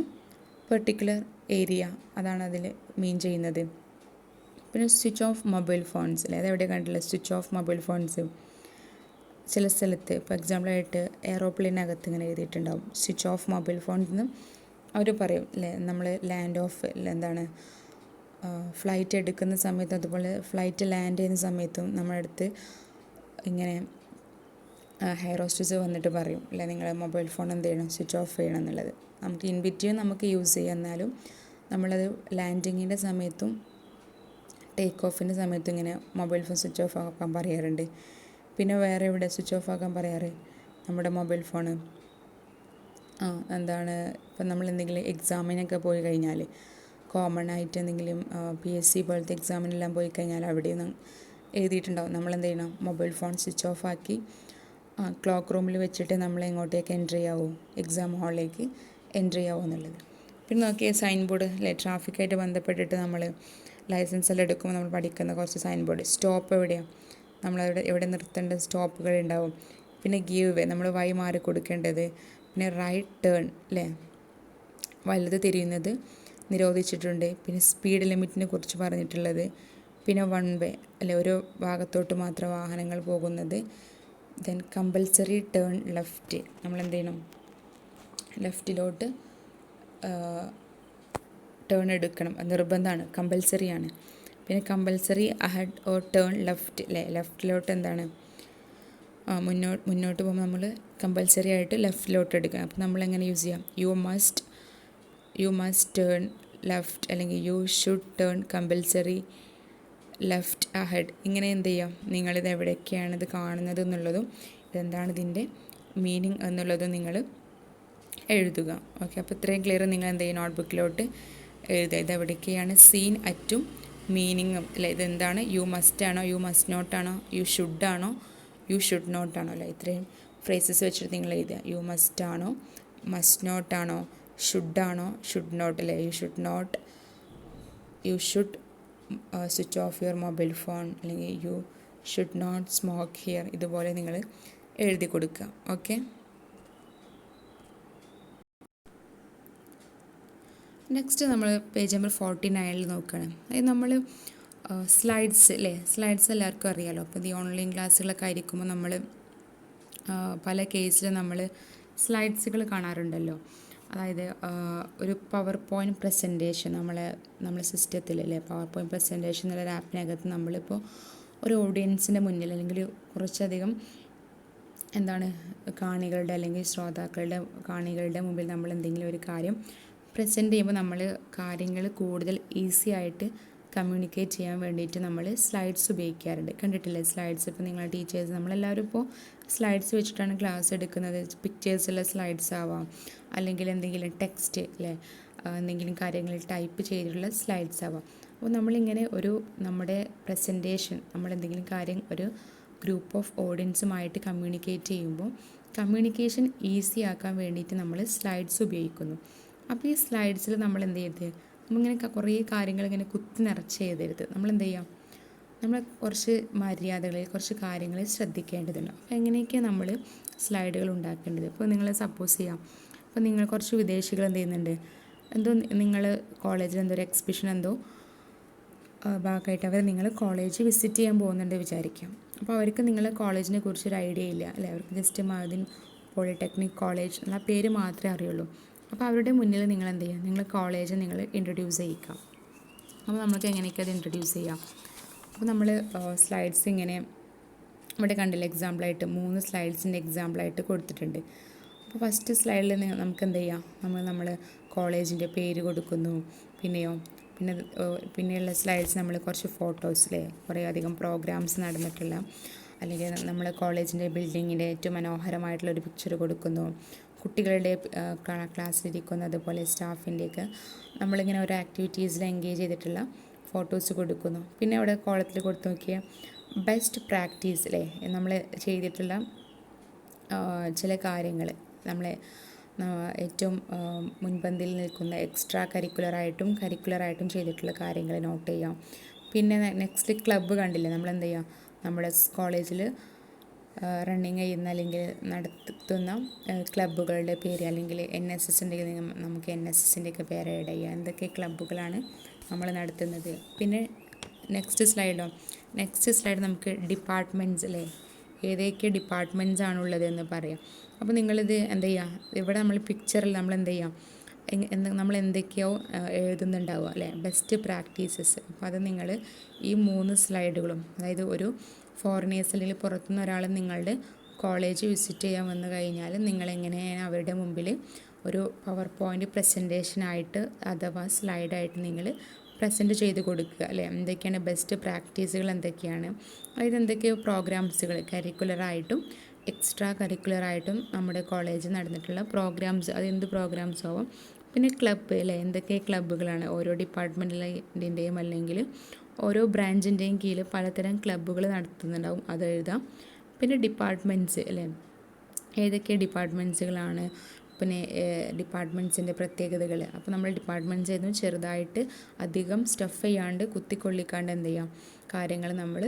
particular area, അതാണ് അതിൽ മീൻ ചെയ്യുന്നത്. പിന്നെ സ്വിച്ച് ഓഫ് മൊബൈൽ ഫോൺസ് അല്ലേ, അതെവിടെ കണ്ടിട്ടുള്ളത്, സ്വിച്ച് ഓഫ് മൊബൈൽ ഫോൺസ് ചില സ്ഥലത്ത് ഇപ്പോൾ എക്സാമ്പിളായിട്ട് എയറോപ്ലെയിനകത്ത് ഇങ്ങനെ എഴുതിയിട്ടുണ്ടാവും സ്വിച്ച് ഓഫ് മൊബൈൽ ഫോൺസ് എന്ന് അവർ പറയും അല്ലേ. നമ്മൾ ലാൻഡ് ഓഫ് എന്താണ് ഫ്ലൈറ്റ് എടുക്കുന്ന സമയത്തും അതുപോലെ ഫ്ലൈറ്റ് ലാൻഡ് ചെയ്യുന്ന സമയത്തും നമ്മുടെ അടുത്ത് ഇങ്ങനെ ഹെയർ ഹോസ്റ്റസ് വന്നിട്ട് പറയും അല്ലേ, നിങ്ങൾ മൊബൈൽ ഫോൺ എന്ത് ചെയ്യണം, സ്വിച്ച് ഓഫ് ചെയ്യണം എന്നുള്ളത്. നമുക്ക് ഇൻ ബിറ്റ്വീൻ നമുക്ക് യൂസ് ചെയ്യാം, എന്നാലും നമ്മളത് ലാൻഡിങ്ങിൻ്റെ സമയത്തും ടേക്ക് ഓഫിൻ്റെ സമയത്തും ഇങ്ങനെ മൊബൈൽ ഫോൺ സ്വിച്ച് ഓഫ് ആക്കാൻ പറയാറുണ്ട്. പിന്നെ വേറെ എവിടെ സ്വിച്ച് ഓഫ് ആക്കാൻ പറയാറ്, നമ്മുടെ മൊബൈൽ ഫോണ് എന്താണ് ഇപ്പം നമ്മൾ എന്തെങ്കിലും എക്സാമിനൊക്കെ പോയി കഴിഞ്ഞാൽ, കോമൺ ആയിട്ട് എന്തെങ്കിലും PSC പോലത്തെ എക്സാമിനെല്ലാം പോയി കഴിഞ്ഞാൽ അവിടെ നിന്ന് എഴുതിയിട്ടുണ്ടാവും നമ്മളെന്ത് ചെയ്യണം, മൊബൈൽ ഫോൺ സ്വിച്ച് ഓഫ് ആക്കി ക്ലോക്ക് റൂമിൽ വെച്ചിട്ട് നമ്മൾ എങ്ങോട്ടേക്ക് എൻട്രി ചെയ്യാവൂ, എക്സാം ഹാളിലേക്ക് എൻട്രി ചെയ്യാവൂ എന്നുള്ളത്. പിന്നെ നോക്കിയാൽ സൈൻ ബോർഡ് അല്ലേ, ട്രാഫിക്കായിട്ട് ബന്ധപ്പെട്ടിട്ട് നമ്മൾ ലൈസൻസ് എല്ലാം എടുക്കുമ്പോൾ നമ്മൾ പഠിക്കുന്ന കുറച്ച് സൈൻ ബോർഡ്, സ്റ്റോപ്പ് എവിടെയാണ്, എവിടെ നിർത്തേണ്ട സ്റ്റോപ്പുകൾ ഉണ്ടാവും. പിന്നെ ഗീവ് വേ, നമ്മൾ വഴി മാറി കൊടുക്കേണ്ടത്. പിന്നെ റൈറ്റ് ടേൺ അല്ലേ, വലത് തിരിയുന്നത് നിരോധിച്ചിട്ടുണ്ട്. പിന്നെ സ്പീഡ് ലിമിറ്റിനെ കുറിച്ച് പറഞ്ഞിട്ടുള്ളത്. പിന്നെ വൺ വേ അല്ലെ, ഒരു ഭാഗത്തോട്ട് മാത്രം വാഹനങ്ങൾ പോകുന്നത്. ദെൻ കമ്പൽസറി ടേൺ ലെഫ്റ്റ്, നമ്മൾ എന്ത് ചെയ്യണം, ലെഫ്റ്റിലോട്ട് ടേൺ എടുക്കണം, നിർബന്ധമാണ്, കമ്പൽസറിയാണ്. പിന്നെ compulsory ahead or turn left അല്ലേ, ലെഫ്റ്റിലോട്ട് എന്താണ് മുന്നോട്ട് പോകുമ്പോൾ നമ്മൾ കമ്പൽസറി ആയിട്ട് ലെഫ്റ്റിലോട്ട് എടുക്കണം. അപ്പോൾ നമ്മളെങ്ങനെ യൂസ് ചെയ്യാം, യു മസ്റ്റ് ടേൺ ലെഫ്റ്റ് അല്ലെങ്കിൽ you should turn compulsory left ahead. ഇങ്ങനെ എന്ത് ചെയ്യാം, നിങ്ങളിത് എവിടേക്കാണ് ഇത് കാണുന്നത് എന്നുള്ളതും ഇതെന്താണ് ഇതിൻ്റെ മീനിങ് എന്നുള്ളതും നിങ്ങൾ എഴുതുക. ഓക്കെ, അപ്പോൾ ഇത്രയും ക്ലിയർ നിങ്ങൾ എന്ത് ചെയ്യും, നോട്ട്ബുക്കിലോട്ട് എഴുതുക. ഇത് എവിടേക്കാണ് സീൻ അറ്റും മീനിങ്ങും അല്ലേ, ഇതെന്താണ്, യു മസ്റ്റ് ആണോ, യു മസ്റ്റ് നോട്ട് ആണോ, യു ഷുഡ് ആണോ, യു ഷുഡ് നോട്ട് ആണോ അല്ലേ, ഇത്രയും ഫ്രേസസ് വെച്ചിട്ട് നിങ്ങൾ എഴുതുക. യു മസ്റ്റ് ആണോ, മസ്റ്റ് നോട്ട് ആണോ, ഷുഡ് ആണോ, ഷുഡ് നോട്ട് അല്ലേ, you should not, you should switch off your mobile phone അല്ലെങ്കിൽ you should not smoke here, ഇതുപോലെ നിങ്ങൾ എഴുതി കൊടുക്കുക. ഓക്കെ, നെക്സ്റ്റ് നമ്മൾ പേജ് നമ്പർ 49 നോക്കുകയാണ്. അതായത് നമ്മൾ സ്ലൈഡ്സ് അല്ലേ, സ്ലൈഡ്സ് എല്ലാവർക്കും അറിയാമല്ലോ. അപ്പോൾ ഈ ഓൺലൈൻ ക്ലാസ്സുകളൊക്കെ ആയിരിക്കുമ്പോൾ നമ്മൾ പല കേസിലും നമ്മൾ സ്ലൈഡ്സുകൾ കാണാറുണ്ടല്ലോ. അതായത് ഒരു പവർ പോയിൻറ്റ് പ്രസൻറ്റേഷൻ നമ്മളെ സിസ്റ്റത്തിൽ അല്ലേ, പവർ പോയിൻറ്റ് പ്രസൻറ്റേഷൻ എന്നുള്ള ആപ്പിനകത്ത് നമ്മളിപ്പോൾ ഒരു ഓഡിയൻസിൻ്റെ മുന്നിൽ അല്ലെങ്കിൽ കുറച്ചധികം എന്താണ് കാണികളുടെ അല്ലെങ്കിൽ കാണികളുടെ മുമ്പിൽ നമ്മൾ എന്തെങ്കിലും ഒരു കാര്യം പ്രസൻറ്റ് ചെയ്യുമ്പോൾ നമ്മൾ കാര്യങ്ങൾ കൂടുതൽ ഈസി ആയിട്ട് കമ്മ്യൂണിക്കേറ്റ് ചെയ്യാൻ വേണ്ടിയിട്ട് നമ്മൾ സ്ലൈഡ്സ് ഉപയോഗിക്കാറുണ്ട്. കണ്ടിട്ടില്ലേ സ്ലൈഡ്സ്? ഇപ്പോൾ നിങ്ങളുടെ ടീച്ചേഴ്സ് നമ്മളെല്ലാവരും ഇപ്പോൾ സ്ലൈഡ്സ് വെച്ചിട്ടാണ് ക്ലാസ് എടുക്കുന്നത്. പിക്ചേഴ്സുള്ള സ്ലൈഡ്സ് ആവാം, അല്ലെങ്കിൽ എന്തെങ്കിലും ടെക്സ്റ്റ് അല്ലേ, എന്തെങ്കിലും കാര്യങ്ങൾ ടൈപ്പ് ചെയ്തിട്ടുള്ള സ്ലൈഡ്സ് ആവാം. അപ്പോൾ നമ്മളിങ്ങനെ നമ്മുടെ പ്രസൻറ്റേഷൻ, നമ്മളെന്തെങ്കിലും കാര്യം ഒരു ഗ്രൂപ്പ് ഓഫ് ഓഡിയൻസുമായിട്ട് കമ്മ്യൂണിക്കേറ്റ് ചെയ്യുമ്പോൾ കമ്മ്യൂണിക്കേഷൻ ഈസി ആക്കാൻ വേണ്ടിയിട്ട് നമ്മൾ സ്ലൈഡ്സ് ഉപയോഗിക്കുന്നു. അപ്പോൾ ഈ സ്ലൈഡ്സിൽ നമ്മൾ എന്ത് ചെയ്യരുത്, നമ്മളിങ്ങനെ കുറേ കാര്യങ്ങൾ ഇങ്ങനെ കുത്തി നിറച്ച് എഴുതരുത്. നമ്മൾ എന്ത് ചെയ്യാം, നമ്മൾ കുറച്ച് മര്യാദകളിൽ കുറച്ച് കാര്യങ്ങൾ ശ്രദ്ധിക്കേണ്ടതുണ്ട്. അപ്പോൾ എങ്ങനെയൊക്കെയാണ് നമ്മൾ സ്ലൈഡുകൾ ഉണ്ടാക്കേണ്ടത്? ഇപ്പോൾ നിങ്ങൾ സപ്പോസ് ചെയ്യാം, അപ്പോൾ നിങ്ങൾ കുറച്ച് വിദേശികൾ എന്ത് ചെയ്യുന്നുണ്ട്, എന്തോ നിങ്ങൾ കോളേജിൽ എന്തോ ഒരു എക്സിബിഷൻ എന്തോ ഭാഗമായിട്ട് അവർ നിങ്ങൾ കോളേജ് വിസിറ്റ് ചെയ്യാൻ പോകുന്നുണ്ട് വിചാരിക്കാം. അപ്പോൾ അവർക്ക് നിങ്ങളെ കോളേജിനെ കുറിച്ചൊരു ഐഡിയ ഇല്ല അല്ലേ, അവർക്ക് ജസ്റ്റ് മഅദിൻ പോളിടെക്നിക് കോളേജ് എന്നുള്ള പേര് മാത്രമേ അറിയുള്ളൂ. അപ്പോൾ അവരുടെ മുന്നിൽ നിങ്ങൾ എന്ത് ചെയ്യുക, നിങ്ങൾ കോളേജ് നിങ്ങൾ ഇൻട്രൊഡ്യൂസ് ചെയ്യിക്കാം. അപ്പോൾ നമുക്ക് എങ്ങനെയൊക്കെ അത് ഇൻട്രൊഡ്യൂസ് ചെയ്യാം? അപ്പോൾ നമ്മൾ സ്ലൈഡ്സ് ഇങ്ങനെ ഇവിടെ കണ്ടില്ല, എക്സാമ്പിളായിട്ട് 3 സ്ലൈഡ്സിൻ്റെ എക്സാമ്പിളായിട്ട് കൊടുത്തിട്ടുണ്ട്. അപ്പോൾ ഫസ്റ്റ് സ്ലൈഡിൽ നമുക്ക് എന്ത് ചെയ്യാം, നമ്മൾ കോളേജിൻ്റെ പേര് കൊടുക്കുന്നു. പിന്നെയുള്ള സ്ലൈഡ്സ് നമ്മൾ കുറച്ച് ഫോട്ടോസിലെ കുറേ അധികം പ്രോഗ്രാംസ് നടന്നിട്ടുള്ള, അല്ലെങ്കിൽ നമ്മൾ കോളേജിൻ്റെ ബിൽഡിങ്ങിൻ്റെ ഏറ്റവും മനോഹരമായിട്ടുള്ളൊരു പിക്ചർ കൊടുക്കുന്നു. കുട്ടികളുടെ ക്ലാസ്സിലിരിക്കുന്ന അതുപോലെ സ്റ്റാഫിൻ്റെയൊക്കെ നമ്മളിങ്ങനെ ഓരോ ആക്ടിവിറ്റീസിൽ എൻഗേജ് ചെയ്തിട്ടുള്ള ഫോട്ടോസ് കൊടുക്കുന്നു. പിന്നെ അവിടെ കോളത്തിൽ കൊടുത്തു നോക്കിയാൽ ബെസ്റ്റ് പ്രാക്ടീസ് അല്ലേ, നമ്മൾ ചെയ്തിട്ടുള്ള ചില കാര്യങ്ങൾ, നമ്മളെ ഏറ്റവും മുൻപന്തിയിൽ നിൽക്കുന്ന എക്സ്ട്രാ കരിക്കുലറായിട്ടും കരിക്കുലറായിട്ടും ചെയ്തിട്ടുള്ള കാര്യങ്ങൾ നോട്ട് ചെയ്യാം. പിന്നെ നെക്സ്റ്റ് ക്ലബ്ബ് കണ്ടില്ലേ, നമ്മളെന്ത് ചെയ്യാം, നമ്മുടെ കോളേജിൽ റണ്ണിങ് ചെയ്യുന്ന അല്ലെങ്കിൽ നടത്തുന്ന ക്ലബ്ബുകളുടെ പേര്, അല്ലെങ്കിൽ NSS ഉണ്ടെങ്കിൽ നമുക്ക് NSSൻ്റെയൊക്കെ പേര് ആഡ് ചെയ്യാം, എന്തൊക്കെ ക്ലബ്ബുകളാണ് നമ്മൾ നടത്തുന്നത്. പിന്നെ നെക്സ്റ്റ് സ്ലൈഡ് നമുക്ക് ഡിപ്പാർട്ട്മെൻറ്റ്സ് അല്ലേ, ഏതൊക്കെ ഡിപ്പാർട്ട്മെൻറ്റ്സ് ആണുള്ളത് എന്ന് പറയാം. അപ്പോൾ നിങ്ങളിത് എന്ത് ചെയ്യുക, ഇവിടെ നമ്മൾ പിക്ചറിൽ നമ്മൾ എന്ത് ചെയ്യാം, നമ്മൾ എന്തൊക്കെയോ എഴുതുന്നുണ്ടാവുക അല്ലേ, ബെസ്റ്റ് പ്രാക്ടീസസ്. അപ്പോൾ അത് നിങ്ങൾ ഈ 3 സ്ലൈഡുകളും, അതായത് ഒരു ഫോറിനേഴ്സ് അല്ലെങ്കിൽ പുറത്തുനിന്ന് ഒരാൾ നിങ്ങളുടെ കോളേജ് വിസിറ്റ് ചെയ്യാൻ വന്നു കഴിഞ്ഞാൽ നിങ്ങളെങ്ങനെയാണ് അവരുടെ മുമ്പിൽ ഒരു പവർ പോയിൻ്റ് പ്രസൻറ്റേഷനായിട്ട് അഥവാ സ്ലൈഡായിട്ട് നിങ്ങൾ പ്രസൻറ്റ് ചെയ്ത് കൊടുക്കുക അല്ലേ, എന്തൊക്കെയാണ് ബെസ്റ്റ് പ്രാക്ടീസുകൾ എന്തൊക്കെയാണ്, അതായത് എന്തൊക്കെയോ പ്രോഗ്രാംസുകൾ കരിക്കുലറായിട്ടും എക്സ്ട്രാ കരിക്കുലറായിട്ടും നമ്മുടെ കോളേജിൽ നടന്നിട്ടുള്ള പ്രോഗ്രാംസ്, അതെന്ത് പ്രോഗ്രാംസ് ആവും. പിന്നെ ക്ലബ്ബ് അല്ലേ, എന്തൊക്കെ ക്ലബ്ബുകളാണ് ഓരോ ഡിപ്പാർട്ട്മെൻറ്റിൻ്റെയും അല്ലെങ്കിൽ ഓരോ ബ്രാഞ്ചിൻ്റെയും കീഴിൽ പലതരം ക്ലബ്ബുകൾ നടത്തുന്നുണ്ടാവും, അത് എഴുതാം. പിന്നെ ഡിപ്പാർട്ട്മെൻറ്റ്സ് അല്ലേ, ഏതൊക്കെ ഡിപ്പാർട്ട്മെൻറ്റ്സുകളാണ്, പിന്നെ ഡിപ്പാർട്ട്മെൻറ്റ്സിൻ്റെ പ്രത്യേകതകൾ. അപ്പോൾ നമ്മൾ ഡിപ്പാർട്ട്മെൻറ്റ്സ് ആയിരുന്നു ചെറുതായിട്ട് അധികം സ്റ്റഫ് ചെയ്യാണ്ട് കുത്തിക്കൊള്ളിക്കാണ്ട് എന്ത് ചെയ്യാം, കാര്യങ്ങൾ നമ്മൾ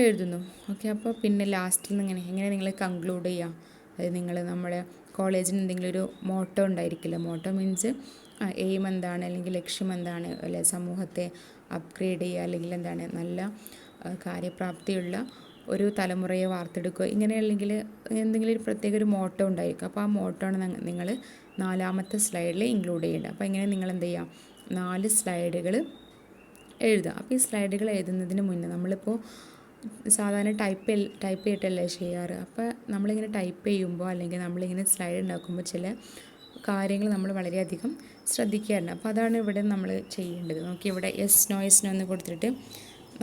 എഴുതുന്നു. ഓക്കെ, അപ്പോൾ പിന്നെ ലാസ്റ്റിൽ നിന്ന് എങ്ങനെ നിങ്ങൾ കൺക്ലൂഡ് ചെയ്യാം, അതായത് നിങ്ങൾ നമ്മുടെ കോളേജിന് എന്തെങ്കിലും ഒരു മോട്ടോ ഉണ്ടായിരിക്കില്ല. മോട്ടോ മീൻസ് എയിം എന്താണ്, അല്ലെങ്കിൽ ലക്ഷ്യം എന്താണ്, അല്ലെ സമൂഹത്തെ അപ്ഗ്രേഡ് ചെയ്യുക, അല്ലെങ്കിൽ എന്താണ് നല്ല കാര്യപ്രാപ്തിയുള്ള ഒരു തലമുറയെ വാർത്തെടുക്കുക, ഇങ്ങനെ അല്ലെങ്കിൽ എന്തെങ്കിലും ഒരു പ്രത്യേക ഒരു മോട്ടോ ഉണ്ടായിരിക്കും. അപ്പോൾ ആ മോട്ടോ ആണ് നിങ്ങൾ 4ാമത്തെ സ്ലൈഡിൽ ഇൻക്ലൂഡ് ചെയ്യേണ്ടത്. അപ്പോൾ ഇങ്ങനെ നിങ്ങൾ എന്ത് ചെയ്യുക, 4 സ്ലൈഡുകൾ എഴുതുക. അപ്പോൾ ഈ സ്ലൈഡുകൾ എഴുതുന്നതിന് മുന്നേ നമ്മളിപ്പോൾ സാധാരണ ടൈപ്പ് ചെയ്തിട്ടല്ലേ ചെയ്യാറ്. അപ്പോൾ നമ്മളിങ്ങനെ ടൈപ്പ് ചെയ്യുമ്പോൾ അല്ലെങ്കിൽ നമ്മളിങ്ങനെ സ്ലൈഡ് ഉണ്ടാക്കുമ്പോൾ ചില കാര്യങ്ങൾ നമ്മൾ വളരെയധികം ശ്രദ്ധിക്കാറുണ്ട്. അപ്പോൾ അതാണ് ഇവിടെ നമ്മൾ ചെയ്യേണ്ടത്. നോക്കി, ഇവിടെ യെസ് നോ എന്ന് കൊടുത്തിട്ട്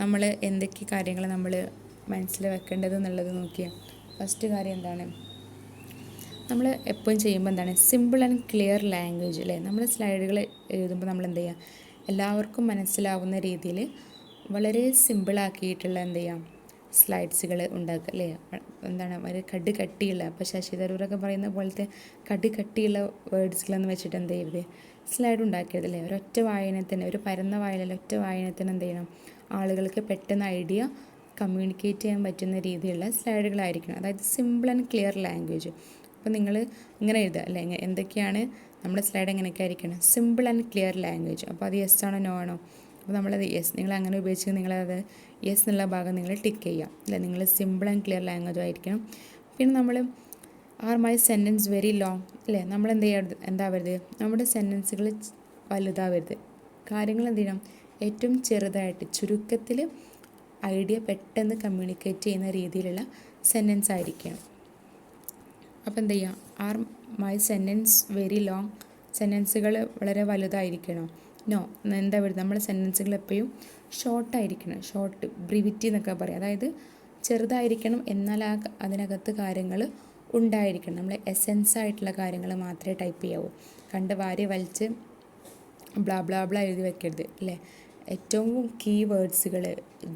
നമ്മൾ എന്തൊക്കെ കാര്യങ്ങൾ നമ്മൾ മനസ്സിൽ വെക്കേണ്ടത് എന്നുള്ളത് നോക്കിയാൽ ഫസ്റ്റ് കാര്യം എന്താണ്, നമ്മൾ എപ്പോഴും ചെയ്യുമ്പോൾ എന്താണ്, സിമ്പിൾ ആൻഡ് ക്ലിയർ ലാംഗ്വേജ് അല്ലേ. നമ്മൾ സ്ലൈഡുകൾ എഴുതുമ്പോൾ നമ്മൾ എന്ത് ചെയ്യുക, എല്ലാവർക്കും മനസ്സിലാവുന്ന രീതിയിൽ വളരെ സിമ്പിളാക്കിയിട്ടുള്ള എന്ത് ചെയ്യാം, സ്ലൈഡ്സുകൾ ഉണ്ടാക്കുക അല്ലേ. എന്താണ് ഒരു കട്ടിയുള്ള, അപ്പോൾ ശശി തരൂരൊക്കെ പറയുന്ന പോലത്തെ കട്ടിയുള്ള വേർഡ്സുകളെന്ന് വെച്ചിട്ട് എന്ത് ചെയ്യരുത്, സ്ലൈഡ് ഉണ്ടാക്കിയത് അല്ലേ. ഒരൊറ്റ വായനത്തിന്, ഒരു പരന്ന വായനയിൽ ഒറ്റ വായനത്തിന് എന്ത് ചെയ്യണം, ആളുകൾക്ക് പെട്ടെന്ന് ഐഡിയ കമ്മ്യൂണിക്കേറ്റ് ചെയ്യാൻ പറ്റുന്ന രീതിയിലുള്ള സ്ലൈഡുകളായിരിക്കണം. അതായത് സിമ്പിൾ ആൻഡ് ക്ലിയർ ലാംഗ്വേജ്. അപ്പോൾ നിങ്ങൾ ഇങ്ങനെ എഴുതുക അല്ലേ, എന്തൊക്കെയാണ് നമ്മുടെ സ്ലൈഡ് എങ്ങനെയൊക്കെ ആയിരിക്കണം, സിമ്പിൾ ആൻഡ് ക്ലിയർ ലാംഗ്വേജ്. അപ്പോൾ അത് യെസ് ആണോ നോ ആണോ, അപ്പോൾ നമ്മളത് യെസ്, നിങ്ങൾ അങ്ങനെ ഉപയോഗിച്ച് നിങ്ങളത് യെസ് എന്നുള്ള ഭാഗം നിങ്ങൾ ടിക്ക് ചെയ്യുക അല്ലേ. നിങ്ങൾ സിമ്പിൾ ആൻഡ് ക്ലിയർ ലാംഗ്വേജ് ആയിരിക്കണം. പിന്നെ നമ്മൾ R my sentence very long അല്ലേ, നമ്മൾ എന്താവരുത്, നമ്മുടെ സെൻറ്റൻസുകൾ വലുതാവരുത്. കാര്യങ്ങൾ എന്ത് ചെയ്യണം, ഏറ്റവും ചെറുതായിട്ട് ചുരുക്കത്തിൽ ഐഡിയ പെട്ടെന്ന് കമ്മ്യൂണിക്കേറ്റ് ചെയ്യുന്ന രീതിയിലുള്ള സെൻറ്റൻസ് ആയിരിക്കണം. അപ്പോൾ എന്ത് ചെയ്യുക, are my sentence very long, സെൻറ്റൻസുകൾ വളരെ വലുതായിരിക്കണോ, നോ. എന്താ പറയുക, നമ്മുടെ സെൻറ്റൻസുകൾ എപ്പോഴും ഷോർട്ടായിരിക്കണം. ഷോർട്ട് ബ്രിവിറ്റി എന്നൊക്കെ പറയും, അതായത് ചെറുതായിരിക്കണം, എന്നാൽ അതിനകത്ത് കാര്യങ്ങൾ ഉണ്ടായിരിക്കണം. നമ്മൾ എസെൻസ് ആയിട്ടുള്ള കാര്യങ്ങൾ മാത്രമേ ടൈപ്പ് ചെയ്യാവൂ. കണ്ട് വാരി വലിച്ച് ബ്ലാ ബ്ലാ ബ്ലാ എഴുതി വെക്കരുത് അല്ലേ. ഏറ്റവും കീ വേർഡ്സുകൾ,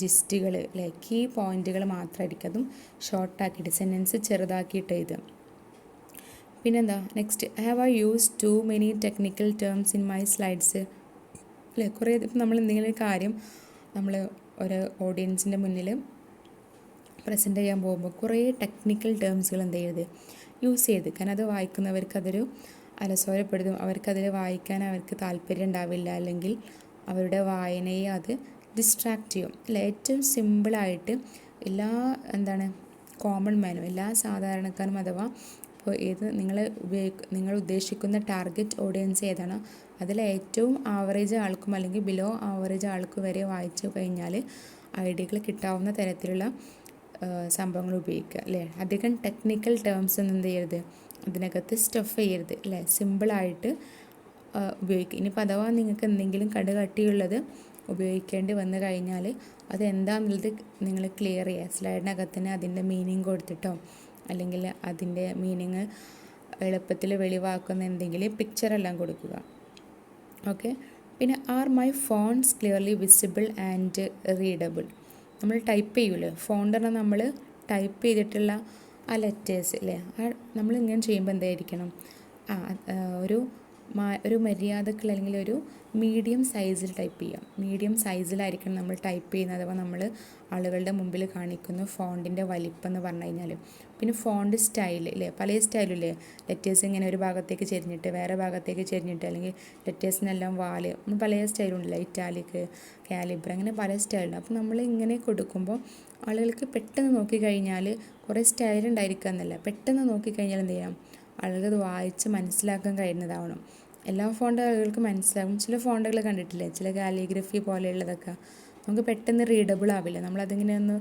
ജിസ്റ്റുകൾ അല്ലേ, കീ പോയിൻറ്റുകൾ മാത്രമായിരിക്കും, അതും ഷോർട്ടാക്കിയിട്ട് സെൻറ്റൻസ് ചെറുതാക്കിയിട്ട് എഴുതുക. പിന്നെന്താ next, have I use too many technical terms in my slides അല്ലേ. കുറേ ഇപ്പം നമ്മൾ എന്തെങ്കിലും കാര്യം നമ്മൾ ഒരു ഓഡിയൻസിൻ്റെ മുന്നിൽ പ്രസൻറ്റ് ചെയ്യാൻ പോകുമ്പോൾ കുറേ ടെക്നിക്കൽ ടേംസുകൾ എന്ത് ചെയ്യരുത് യൂസ് ചെയ്ത്, കാരണം അത് വായിക്കുന്നവർക്ക് അതൊരു അലസോരപ്പെടുത്തും, അവർക്കതിൽ വായിക്കാൻ അവർക്ക് താല്പര്യം ഉണ്ടാവില്ല, അല്ലെങ്കിൽ അവരുടെ വായനയെ അത് ഡിസ്ട്രാക്റ്റ് ചെയ്യും അല്ല. ഏറ്റവും സിമ്പിളായിട്ട് എല്ലാ കോമൺ മാനും എല്ലാ സാധാരണക്കാരും അഥവാ ഇപ്പോൾ നിങ്ങൾ ഉദ്ദേശിക്കുന്ന ടാർഗറ്റ് ഓഡിയൻസ് ഏതാണോ അതിൽ ഏറ്റവും ആവറേജ് ആൾക്കും അല്ലെങ്കിൽ ബിലോ ആവറേജ് ആൾക്കും വരെ വായിച്ചു കഴിഞ്ഞാൽ ഐഡിയകൾ കിട്ടാവുന്ന തരത്തിലുള്ള സംഭവങ്ങൾ ഉപയോഗിക്കുക അല്ലേ. അധികം ടെക്നിക്കൽ ടേംസ് ഒന്നും എന്ത് ചെയ്യരുത് അതിനകത്ത് സ്റ്റഫ് ചെയ്യരുത് അല്ലേ. സിമ്പിളായിട്ട് ഉപയോഗിക്കുക. ഇനിയിപ്പോൾ അഥവാ നിങ്ങൾക്ക് എന്തെങ്കിലും കടുകട്ടിയുള്ളത് ഉപയോഗിക്കേണ്ടി വന്നു കഴിഞ്ഞാൽ അതെന്താണെന്നുള്ളത് നിങ്ങൾ ക്ലിയർ ചെയ്യുക. സ്ലൈഡിനകത്ത് തന്നെ അതിൻ്റെ മീനിങ് കൊടുത്തിട്ടോ അല്ലെങ്കിൽ അതിൻ്റെ മീനിങ് എളുപ്പത്തിൽ വെളിവാക്കുന്ന എന്തെങ്കിലും പിക്ചറെല്ലാം കൊടുക്കുക. ഓക്കെ. പിന്നെ are my phones clearly visible and readable. നമ്മൾ ടൈപ്പ് ചെയ്യൂലേ, ഫോണ്ട് പറഞ്ഞാൽ നമ്മൾ ടൈപ്പ് ചെയ്തിട്ടുള്ള ആ ലെറ്റേഴ്സ് അല്ലേ, നമ്മൾ ഇങ്ങനെ ചെയ്യുമ്പോൾ എന്തായിരിക്കണം ഒരു മര്യാദക്കുള്ള അല്ലെങ്കിൽ ഒരു മീഡിയം സൈസിൽ ടൈപ്പ് ചെയ്യാം. മീഡിയം സൈസിലായിരിക്കണം നമ്മൾ ടൈപ്പ് ചെയ്യുന്നത് അഥവാ നമ്മൾ ആളുകളുടെ മുമ്പിൽ കാണിക്കുന്ന ഫോണ്ടിൻ്റെ വലിപ്പം എന്ന് പറഞ്ഞു കഴിഞ്ഞാൽ. പിന്നെ ഫോണ്ട് സ്റ്റൈൽ ഇല്ലേ, പല സ്റ്റൈലില്ലേ, ലെറ്റേഴ്സ് ഇങ്ങനെ ഒരു ഭാഗത്തേക്ക് ചെരിഞ്ഞിട്ട് വേറെ ഭാഗത്തേക്ക് ചെരിഞ്ഞിട്ട് അല്ലെങ്കിൽ ലെറ്റേഴ്സിനെല്ലാം വാല് പല സ്റ്റൈലുണ്ടല്ലോ, ഇറ്റാലിക്, കാലിബ്ര, അങ്ങനെ പല സ്റ്റൈലുണ്ട്. അപ്പോൾ നമ്മൾ ഇങ്ങനെ കൊടുക്കുമ്പോൾ ആളുകൾക്ക് പെട്ടെന്ന് നോക്കിക്കഴിഞ്ഞാൽ കുറേ സ്റ്റൈൽ ഉണ്ടായിരിക്കുക എന്നല്ല, പെട്ടെന്ന് നോക്കിക്കഴിഞ്ഞാൽ എന്ത് ചെയ്യാം ആളുകൾക്ക് അത് വായിച്ച് മനസ്സിലാക്കാൻ കഴിയുന്നതാവണം. എല്ലാ ഫോണ്ട് ആളുകൾക്ക് മനസ്സിലാകും. ചില ഫോണ്ടുകൾ കണ്ടിട്ടില്ലേ, ചില കാലിഗ്രഫി പോലെയുള്ളതൊക്കെ നമുക്ക് പെട്ടെന്ന് റീഡബിൾ ആവില്ല, നമ്മളതിങ്ങനെ ഒന്ന്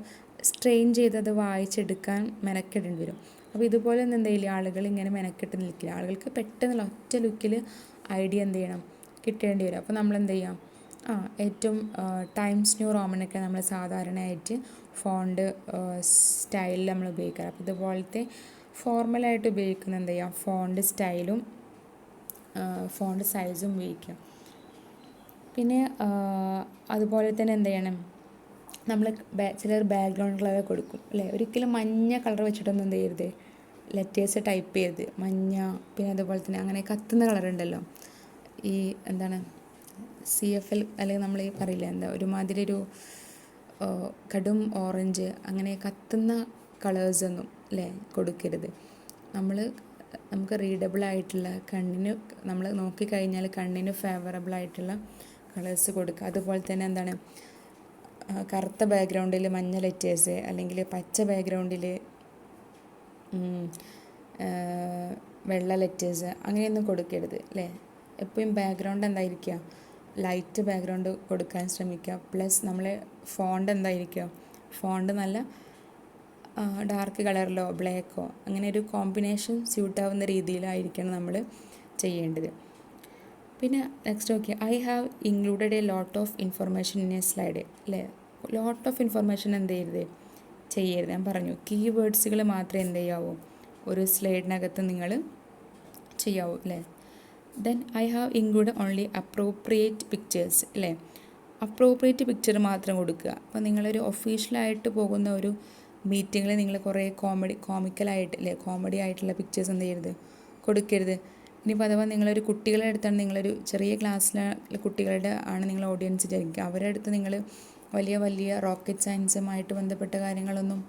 സ്ട്രെയിൻ ചെയ്ത് അത് വായിച്ചെടുക്കാൻ മെനക്കെടേണ്ടി വരും. അപ്പോൾ ഇതുപോലെ ഒന്നും എന്ത് ചെയ്യില്ല, ആളുകൾ ഇങ്ങനെ മെനക്കെട്ട് നിൽക്കില്ല, ആളുകൾക്ക് പെട്ടെന്നുള്ള ഒറ്റ ലുക്കിൽ ഐഡിയ എന്ത് ചെയ്യണം കിട്ടേണ്ടി വരും. അപ്പോൾ നമ്മൾ എന്ത് ചെയ്യാം, ഏറ്റവും ടൈംസ് ന്യൂ റോമനൊക്കെ നമ്മൾ സാധാരണയായിട്ട് ഫോണ്ട് സ്റ്റൈലിൽ നമ്മൾ ഉപയോഗിക്കാറ്. അപ്പോൾ ഇതുപോലത്തെ ഫോർമലായിട്ട് ഉപയോഗിക്കുന്ന എന്ത് ചെയ്യാം ഫോണ്ട് സ്റ്റൈലും ഫോണ്ട് സൈസും ഉപയോഗിക്കാം. പിന്നെ അതുപോലെ തന്നെ എന്ത് ചെയ്യണം, നമ്മൾ ചിലർ ബാക്ക്ഗ്രൗണ്ട് കളർ കൊടുക്കും അല്ലേ. ഒരിക്കലും മഞ്ഞ കളർ വെച്ചിട്ടൊന്നും എന്ത് ചെയ്യരുത് ലെറ്റേഴ്സ് ടൈപ്പ് ചെയ്യരുത്, മഞ്ഞ. പിന്നെ അതുപോലെ തന്നെ അങ്ങനെ കത്തുന്ന കളറുണ്ടല്ലോ, ഈ CFL അല്ലെങ്കിൽ നമ്മൾ ഈ പറയില്ല ഒരുമാതിരി ഒരു കടും ഓറഞ്ച് അങ്ങനെ കത്തുന്ന കളേഴ്സൊന്നും അല്ലേ കൊടുക്കരുത്. നമുക്ക് റീഡബിളായിട്ടുള്ള കണ്ണിന് നമ്മൾ നോക്കിക്കഴിഞ്ഞാൽ കണ്ണിന് ഫേവറബിളായിട്ടുള്ള കളേഴ്സ് കൊടുക്കുക. അതുപോലെ തന്നെ കറുത്ത ബാക്ക്ഗ്രൗണ്ടിൽ മഞ്ഞ ലെറ്റേഴ്സ് അല്ലെങ്കിൽ പച്ച ബാക്ക്ഗ്രൗണ്ടിൽ വെള്ള ലെറ്റേഴ്സ് അങ്ങനെയൊന്നും കൊടുക്കരുത് അല്ലേ. എപ്പോഴും ബാക്ക്ഗ്രൗണ്ട് എന്തായിരിക്കുക ലൈറ്റ് ബാക്ക്ഗ്രൗണ്ട് കൊടുക്കാൻ ശ്രമിക്കുക. പ്ലസ് നമ്മൾ ഫോണ്ട് എന്തായിരിക്കുക ഫോണ്ട് നല്ല ഡാർക്ക് കളറിലോ ബ്ലാക്കോ അങ്ങനെ ഒരു കോമ്പിനേഷൻ സ്യൂട്ടാവുന്ന രീതിയിലായിരിക്കണം നമ്മൾ ചെയ്യേണ്ടത്. പിന്നെ next okay, I have included a lot of information in a slide അല്ലേ. ലോട്ട് ഓഫ് ഇൻഫർമേഷൻ എന്ത് ചെയ്യരുത്. ഞാൻ പറഞ്ഞു കീവേഡ്സുകൾ മാത്രമേ എന്ത് ചെയ്യാവൂ ഒരു സ്ലൈഡിനകത്ത് നിങ്ങൾ ചെയ്യാവൂ അല്ലേ. Then I have include only appropriate pictures അല്ലേ. അപ്രോപ്രിയേറ്റ് പിക്ചർ മാത്രം കൊടുക്കുക. അപ്പോൾ നിങ്ങളൊരു ഒഫീഷ്യലായിട്ട് പോകുന്ന ഒരു മീറ്റിങ്ങിൽ നിങ്ങൾ കുറേ കോമിക്കലായിട്ട് അല്ലേ കോമഡി ആയിട്ടുള്ള പിക്ചേഴ്സ് എന്ത് ചെയ്യരുത് കൊടുക്കരുത്. ഇനിയിപ്പോൾ അഥവാ നിങ്ങളൊരു കുട്ടികളെ അടുത്താണ്, നിങ്ങളൊരു ചെറിയ ക്ലാസ്സിലെ കുട്ടികളുടെ ആണ് നിങ്ങൾ ഓഡിയൻസ് വിചാരിക്കുക, അവരുടെ അടുത്ത് നിങ്ങൾ വലിയ റോക്കറ്റ് സയൻസുമായിട്ട് ബന്ധപ്പെട്ട കാര്യങ്ങളൊന്നും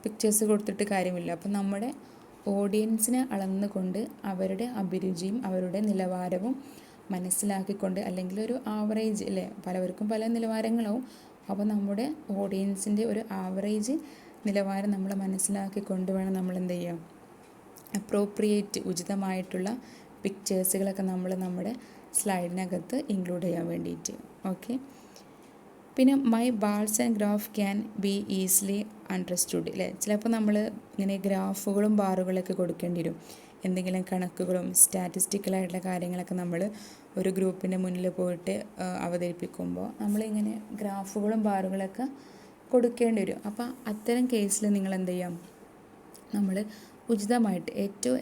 പിക്ചേഴ്സ് കൊടുത്തിട്ട് കാര്യമില്ല. അപ്പം നമ്മുടെ ഓഡിയൻസിനെ അളന്നുകൊണ്ട് അവരുടെ അഭിരുചിയും അവരുടെ നിലവാരവും മനസ്സിലാക്കിക്കൊണ്ട് അല്ലെങ്കിൽ ഒരു ആവറേജ് അല്ലേ, പലവർക്കും പല നിലവാരങ്ങളാവും. അപ്പോൾ നമ്മുടെ ഓഡിയൻസിൻ്റെ ഒരു ആവറേജ് നിലവാരം നമ്മൾ മനസ്സിലാക്കിക്കൊണ്ട് വേണം നമ്മൾ എന്ത് ചെയ്യാം അപ്രോപ്രിയേറ്റ് ഉചിതമായിട്ടുള്ള പിക്ചേഴ്സുകളൊക്കെ നമ്മൾ നമ്മുടെ സ്ലൈഡിനകത്ത് ഇൻക്ലൂഡ് ചെയ്യാൻ വേണ്ടിയിട്ട്. ഓക്കെ. പിന്നെ my balls and graph can be easily understood അല്ലേ. ചിലപ്പോൾ നമ്മൾ ഇങ്ങനെ ഗ്രാഫുകളും ബാറുകളൊക്കെ കൊടുക്കേണ്ടി വരും. എന്തെങ്കിലും കണക്കുകളും സ്റ്റാറ്റിസ്റ്റിക്കലായിട്ടുള്ള കാര്യങ്ങളൊക്കെ നമ്മൾ ഒരു ഗ്രൂപ്പിൻ്റെ മുന്നിൽ പോയിട്ട് അവതരിപ്പിക്കുമ്പോൾ നമ്മളിങ്ങനെ ഗ്രാഫുകളും ബാറുകളൊക്കെ കൊടുക്കേണ്ടി വരും. അപ്പോൾ അത്തരം കേസിൽ നിങ്ങൾ എന്ത് ചെയ്യാം, നമ്മൾ ഉചിതമായിട്ട്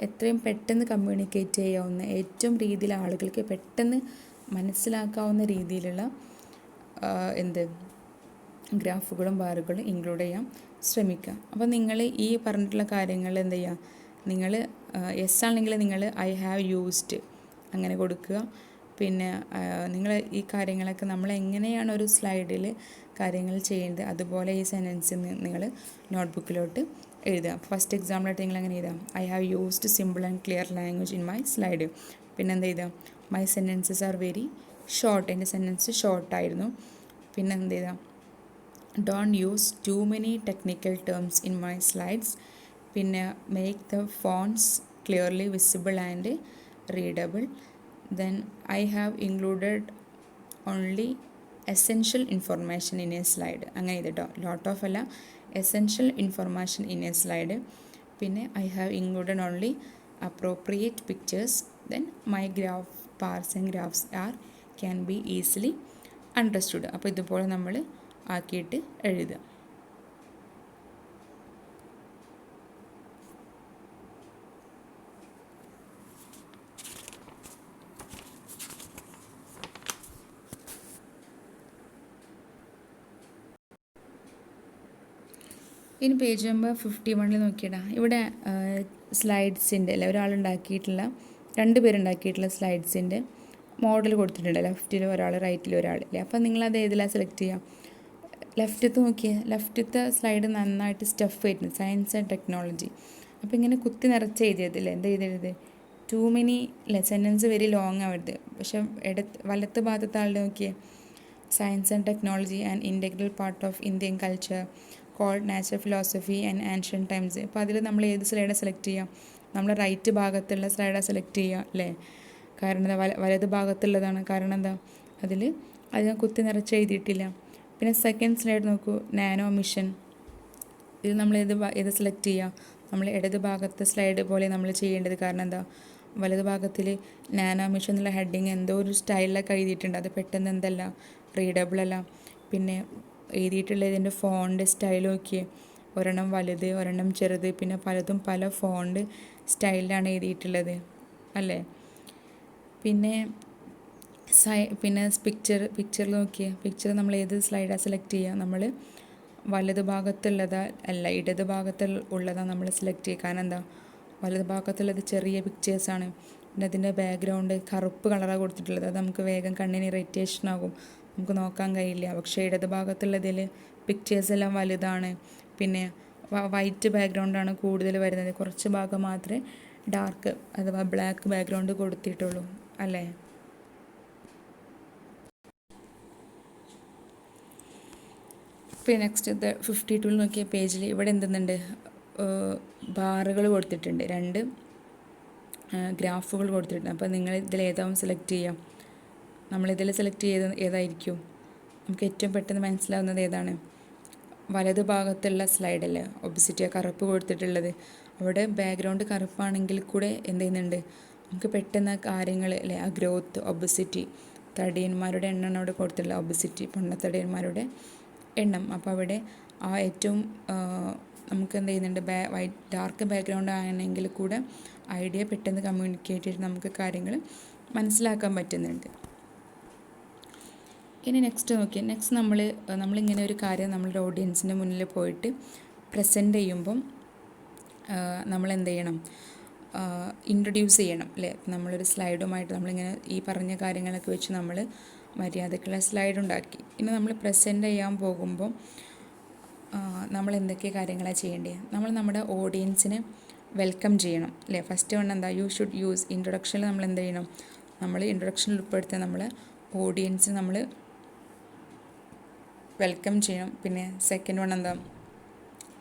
എത്രയും പെട്ടെന്ന് കമ്മ്യൂണിക്കേറ്റ് ചെയ്യാവുന്ന ഏറ്റവും രീതിയിൽ ആളുകൾക്ക് പെട്ടെന്ന് മനസ്സിലാക്കാവുന്ന രീതിയിലുള്ള ഗ്രാഫുകളും ബാറുകളും ഇൻക്ലൂഡ് ചെയ്യാൻ ശ്രമിക്കുക. അപ്പോൾ നിങ്ങൾ ഈ പറഞ്ഞിട്ടുള്ള കാര്യങ്ങൾ എന്ത് ചെയ്യുക, നിങ്ങൾ യെസ് ആണെങ്കിൽ നിങ്ങൾ ഐ ഹാവ് യൂസ്ഡ് അങ്ങനെ കൊടുക്കുക. പിന്നെ നിങ്ങൾ ഈ കാര്യങ്ങളൊക്കെ നമ്മൾ എങ്ങനെയാണ് ഒരു സ്ലൈഡിൽ കാര്യങ്ങൾ ചെയ്യുന്നത് അതുപോലെ ഈ സെൻറ്റൻസ് നിങ്ങൾ നോട്ട്ബുക്കിലോട്ട് എഴുതുക. ഫസ്റ്റ് എക്സാമ്പിളായിട്ട് നിങ്ങൾ എങ്ങനെ എഴുതാം? I have used simple and clear language in my slide. പിന്നെ എന്ത് ചെയ്താൽ my sentences are very short, എൻ്റെ സെൻറ്റൻസ് ഷോർട്ടായിരുന്നു. പിന്നെ എന്ത് ചെയ്താൽ don't use too many technical terms in my slides. പിന്നെ make the fonts clearly visible and readable. Then I have included only essential information in a slide. അങ്ങനെ ചെയ്തിട്ടോ, ലോട്ട് ഓഫ് അല്ല, essential information in a slide. പിന്നെ I have included only appropriate pictures. Then my graph bars and graphs are can be easily understood. അപ്പോൾ ഇതുപോലെ നമ്മൾ ആക്കിയിട്ട് എഴുതുക. ഇനി പേജ് നമ്പർ 51 നോക്കിയിടാ. ഇവിടെ സ്ലൈഡ്സിൻ്റെ അല്ലെ ഒരാളുണ്ടാക്കിയിട്ടുള്ള 2 പേരുണ്ടാക്കിയിട്ടുള്ള സ്ലൈഡ്സിൻ്റെ മോഡൽ കൊടുത്തിട്ടുണ്ട്. ലെഫ്റ്റിൽ ഒരാൾ, റൈറ്റിൽ ഒരാൾ അല്ലേ. അപ്പോൾ നിങ്ങളത് ഏതിലാണ് സെലക്ട് ചെയ്യുക? ലെഫ്റ്റത്ത് നോക്കിയാൽ ലെഫ്റ്റത്തെ സ്ലൈഡ് നന്നായിട്ട് സ്റ്റഫ് ആയിട്ടുണ്ട്, സയൻസ് ആൻഡ് ടെക്നോളജി. അപ്പോൾ ഇങ്ങനെ കുത്തി നിറച്ച് എഴുതിയതില്ലേ, എന്താ എഴുതിയത്? ടു മെനി അല്ലേ, സെൻറ്റൻസ് വെരി ലോങ് ആവരുത്. പക്ഷെ വലത്ത് ഭാഗത്തെ ആളുടെ നോക്കിയേ, science and technology and integral part of Indian culture called natural philosophy and ancient times. അപ്പോൾ അതിൽ നമ്മൾ ഏത് സ്ലൈഡാണ് സെലക്ട് ചെയ്യുക? നമ്മൾ റൈറ്റ് ഭാഗത്തുള്ള സ്ലൈഡാണ് സെലക്ട് ചെയ്യുക അല്ലേ. കാരണം എന്താ, വലത് ഭാഗത്തുള്ളതാണ്. കാരണം എന്താ, അതിൽ ഞാൻ കുത്തി നിറച്ച് എഴുതിയിട്ടില്ല. പിന്നെ സെക്കൻഡ് സ്ലൈഡ് നോക്കൂ, നാനോ മിഷൻ. ഇത് നമ്മൾ ഏത് സെലക്ട് ചെയ്യുക? നമ്മൾ ഇടത് ഭാഗത്തെ സ്ലൈഡ് പോലെ നമ്മൾ ചെയ്യേണ്ടത്. കാരണം എന്താ, വലത് ഭാഗത്തിൽ നാനോ മിഷൻ എന്നുള്ള ഹെഡിങ് എന്തോ ഒരു സ്റ്റൈലിലൊക്കെ എഴുതിയിട്ടുണ്ട്. അത് പെട്ടെന്ന് എന്തല്ല, റീഡബിൾ അല്ല. പിന്നെ എഴുതിയിട്ടുള്ള ഇതിൻ്റെ ഫോണ്ട് സ്റ്റൈൽ നോക്കിയേ, ഒരെണ്ണം വലുത്, ഒരെണ്ണം ചെറുത്, പിന്നെ പലതും പല ഫോണ്ട് സ്റ്റൈലിലാണ് എഴുതിയിട്ടുള്ളത് അല്ലേ. പിന്നെ പിക്ചർ നോക്കിയേ, പിക്ചർ നമ്മൾ ഏത് സ്ലൈഡാണ് സെലക്ട് ചെയ്യുക? നമ്മൾ വലത് ഭാഗത്തുള്ളതാ അല്ല, ഇടത് ഭാഗത്തുള്ളതാണ് നമ്മൾ സെലക്ട് ചെയ്യുക. കാരണം എന്താ, വലത് ഭാഗത്തുള്ളത് ചെറിയ പിക്ചേഴ്സാണ്. പിന്നെ അതിൻ്റെ ബാക്ക്ഗ്രൗണ്ട് കറുപ്പ് കളറാണ് കൊടുത്തിട്ടുള്ളത്. അത് നമുക്ക് വേഗം കണ്ണിന് ഇറിറ്റേഷൻ ആകും, നമുക്ക് നോക്കാൻ കഴിയില്ല. പക്ഷേ ഇടത് ഭാഗത്തുള്ളതിൽ പിക്ചേഴ്സ് എല്ലാം വലുതാണ്. പിന്നെ വൈറ്റ് ബാക്ക്ഗ്രൗണ്ടാണ് കൂടുതൽ വരുന്നത്. കുറച്ച് ഭാഗം മാത്രമേ ഡാർക്ക് അഥവാ ബ്ലാക്ക് ബാക്ക്ഗ്രൗണ്ട് കൊടുത്തിട്ടുള്ളൂ അല്ലേ. പിന്നെ നെക്സ്റ്റ് 52 നോക്കിയ പേജിൽ ഇവിടെ എന്തെന്നുണ്ട്, ബാറുകൾ കൊടുത്തിട്ടുണ്ട്, 2 ഗ്രാഫുകൾ കൊടുത്തിട്ടുണ്ട്. അപ്പോൾ നിങ്ങൾ ഇതിൽ ഏതാവും സെലക്ട് ചെയ്യാം? നമ്മളിതിൽ സെലക്ട് ചെയ്ത് ഏതായിരിക്കും നമുക്ക് ഏറ്റവും പെട്ടെന്ന് മനസ്സിലാവുന്നത്? ഏതാണ്? വലത് ഭാഗത്തുള്ള സ്ലൈഡല്ലേ, ഒബിസിറ്റി കറുപ്പ് കൊടുത്തിട്ടുള്ളത്. അവിടെ ബാക്ക്ഗ്രൗണ്ട് കറുപ്പാണെങ്കിൽ കൂടെ എന്ത് ചെയ്യുന്നുണ്ട്, നമുക്ക് പെട്ടെന്ന് കാര്യങ്ങൾ അല്ലേ, ആ ഗ്രോത്ത്, ഒബിസിറ്റി, തടിയന്മാരുടെ എണ്ണമാണ് അവിടെ കൊടുത്തിട്ടുള്ള ഒബിസിറ്റി, പൊണ്ണത്തടിയന്മാരുടെ എണ്ണം. അപ്പോൾ അവിടെ ആ ഏറ്റവും നമുക്ക് എന്ത് ചെയ്യുന്നുണ്ട്, ഡാർക്ക് ബാക്ക്ഗ്രൗണ്ട് ആണെങ്കിൽ കൂടെ ഐഡിയ പെട്ടെന്ന് കമ്മ്യൂണിക്കേറ്റ് ചെയ്ത് നമുക്ക് കാര്യങ്ങൾ മനസ്സിലാക്കാൻ പറ്റുന്നുണ്ട്. ഇനി നെക്സ്റ്റ് നോക്കിയാൽ, നെക്സ്റ്റ് നമ്മളിങ്ങനെ ഒരു കാര്യം നമ്മളുടെ ഓഡിയൻസിൻ്റെ മുന്നിൽ പോയിട്ട് പ്രസൻറ്റ് ചെയ്യുമ്പം നമ്മൾ എന്ത് ചെയ്യണം, ഇൻട്രൊഡ്യൂസ് ചെയ്യണം അല്ലേ. നമ്മളൊരു സ്ലൈഡുമായിട്ട് നമ്മളിങ്ങനെ ഈ പറഞ്ഞ കാര്യങ്ങളൊക്കെ വെച്ച് നമ്മൾ മര്യാദക്കുള്ള സ്ലൈഡ് ഉണ്ടാക്കി. ഇനി നമ്മൾ പ്രസൻറ്റ് ചെയ്യാൻ പോകുമ്പോൾ നമ്മൾ എന്തൊക്കെ കാര്യങ്ങളാണ് ചെയ്യേണ്ടത്? നമ്മൾ നമ്മുടെ ഓഡിയൻസിനെ വെൽക്കം ചെയ്യണം അല്ലേ. ഫസ്റ്റ് വൺ എന്താ, യു ഷുഡ് യൂസ് ഇൻട്രൊഡക്ഷനിൽ നമ്മൾ എന്ത് ചെയ്യണം, നമ്മൾ ഇൻട്രൊഡക്ഷനിൽ ഉൾപ്പെടുത്താൻ നമ്മൾ ഓഡിയൻസിന് നമ്മൾ വെൽക്കം ചെയ്യണം. പിന്നെ സെക്കൻഡ് വൺ എന്താ,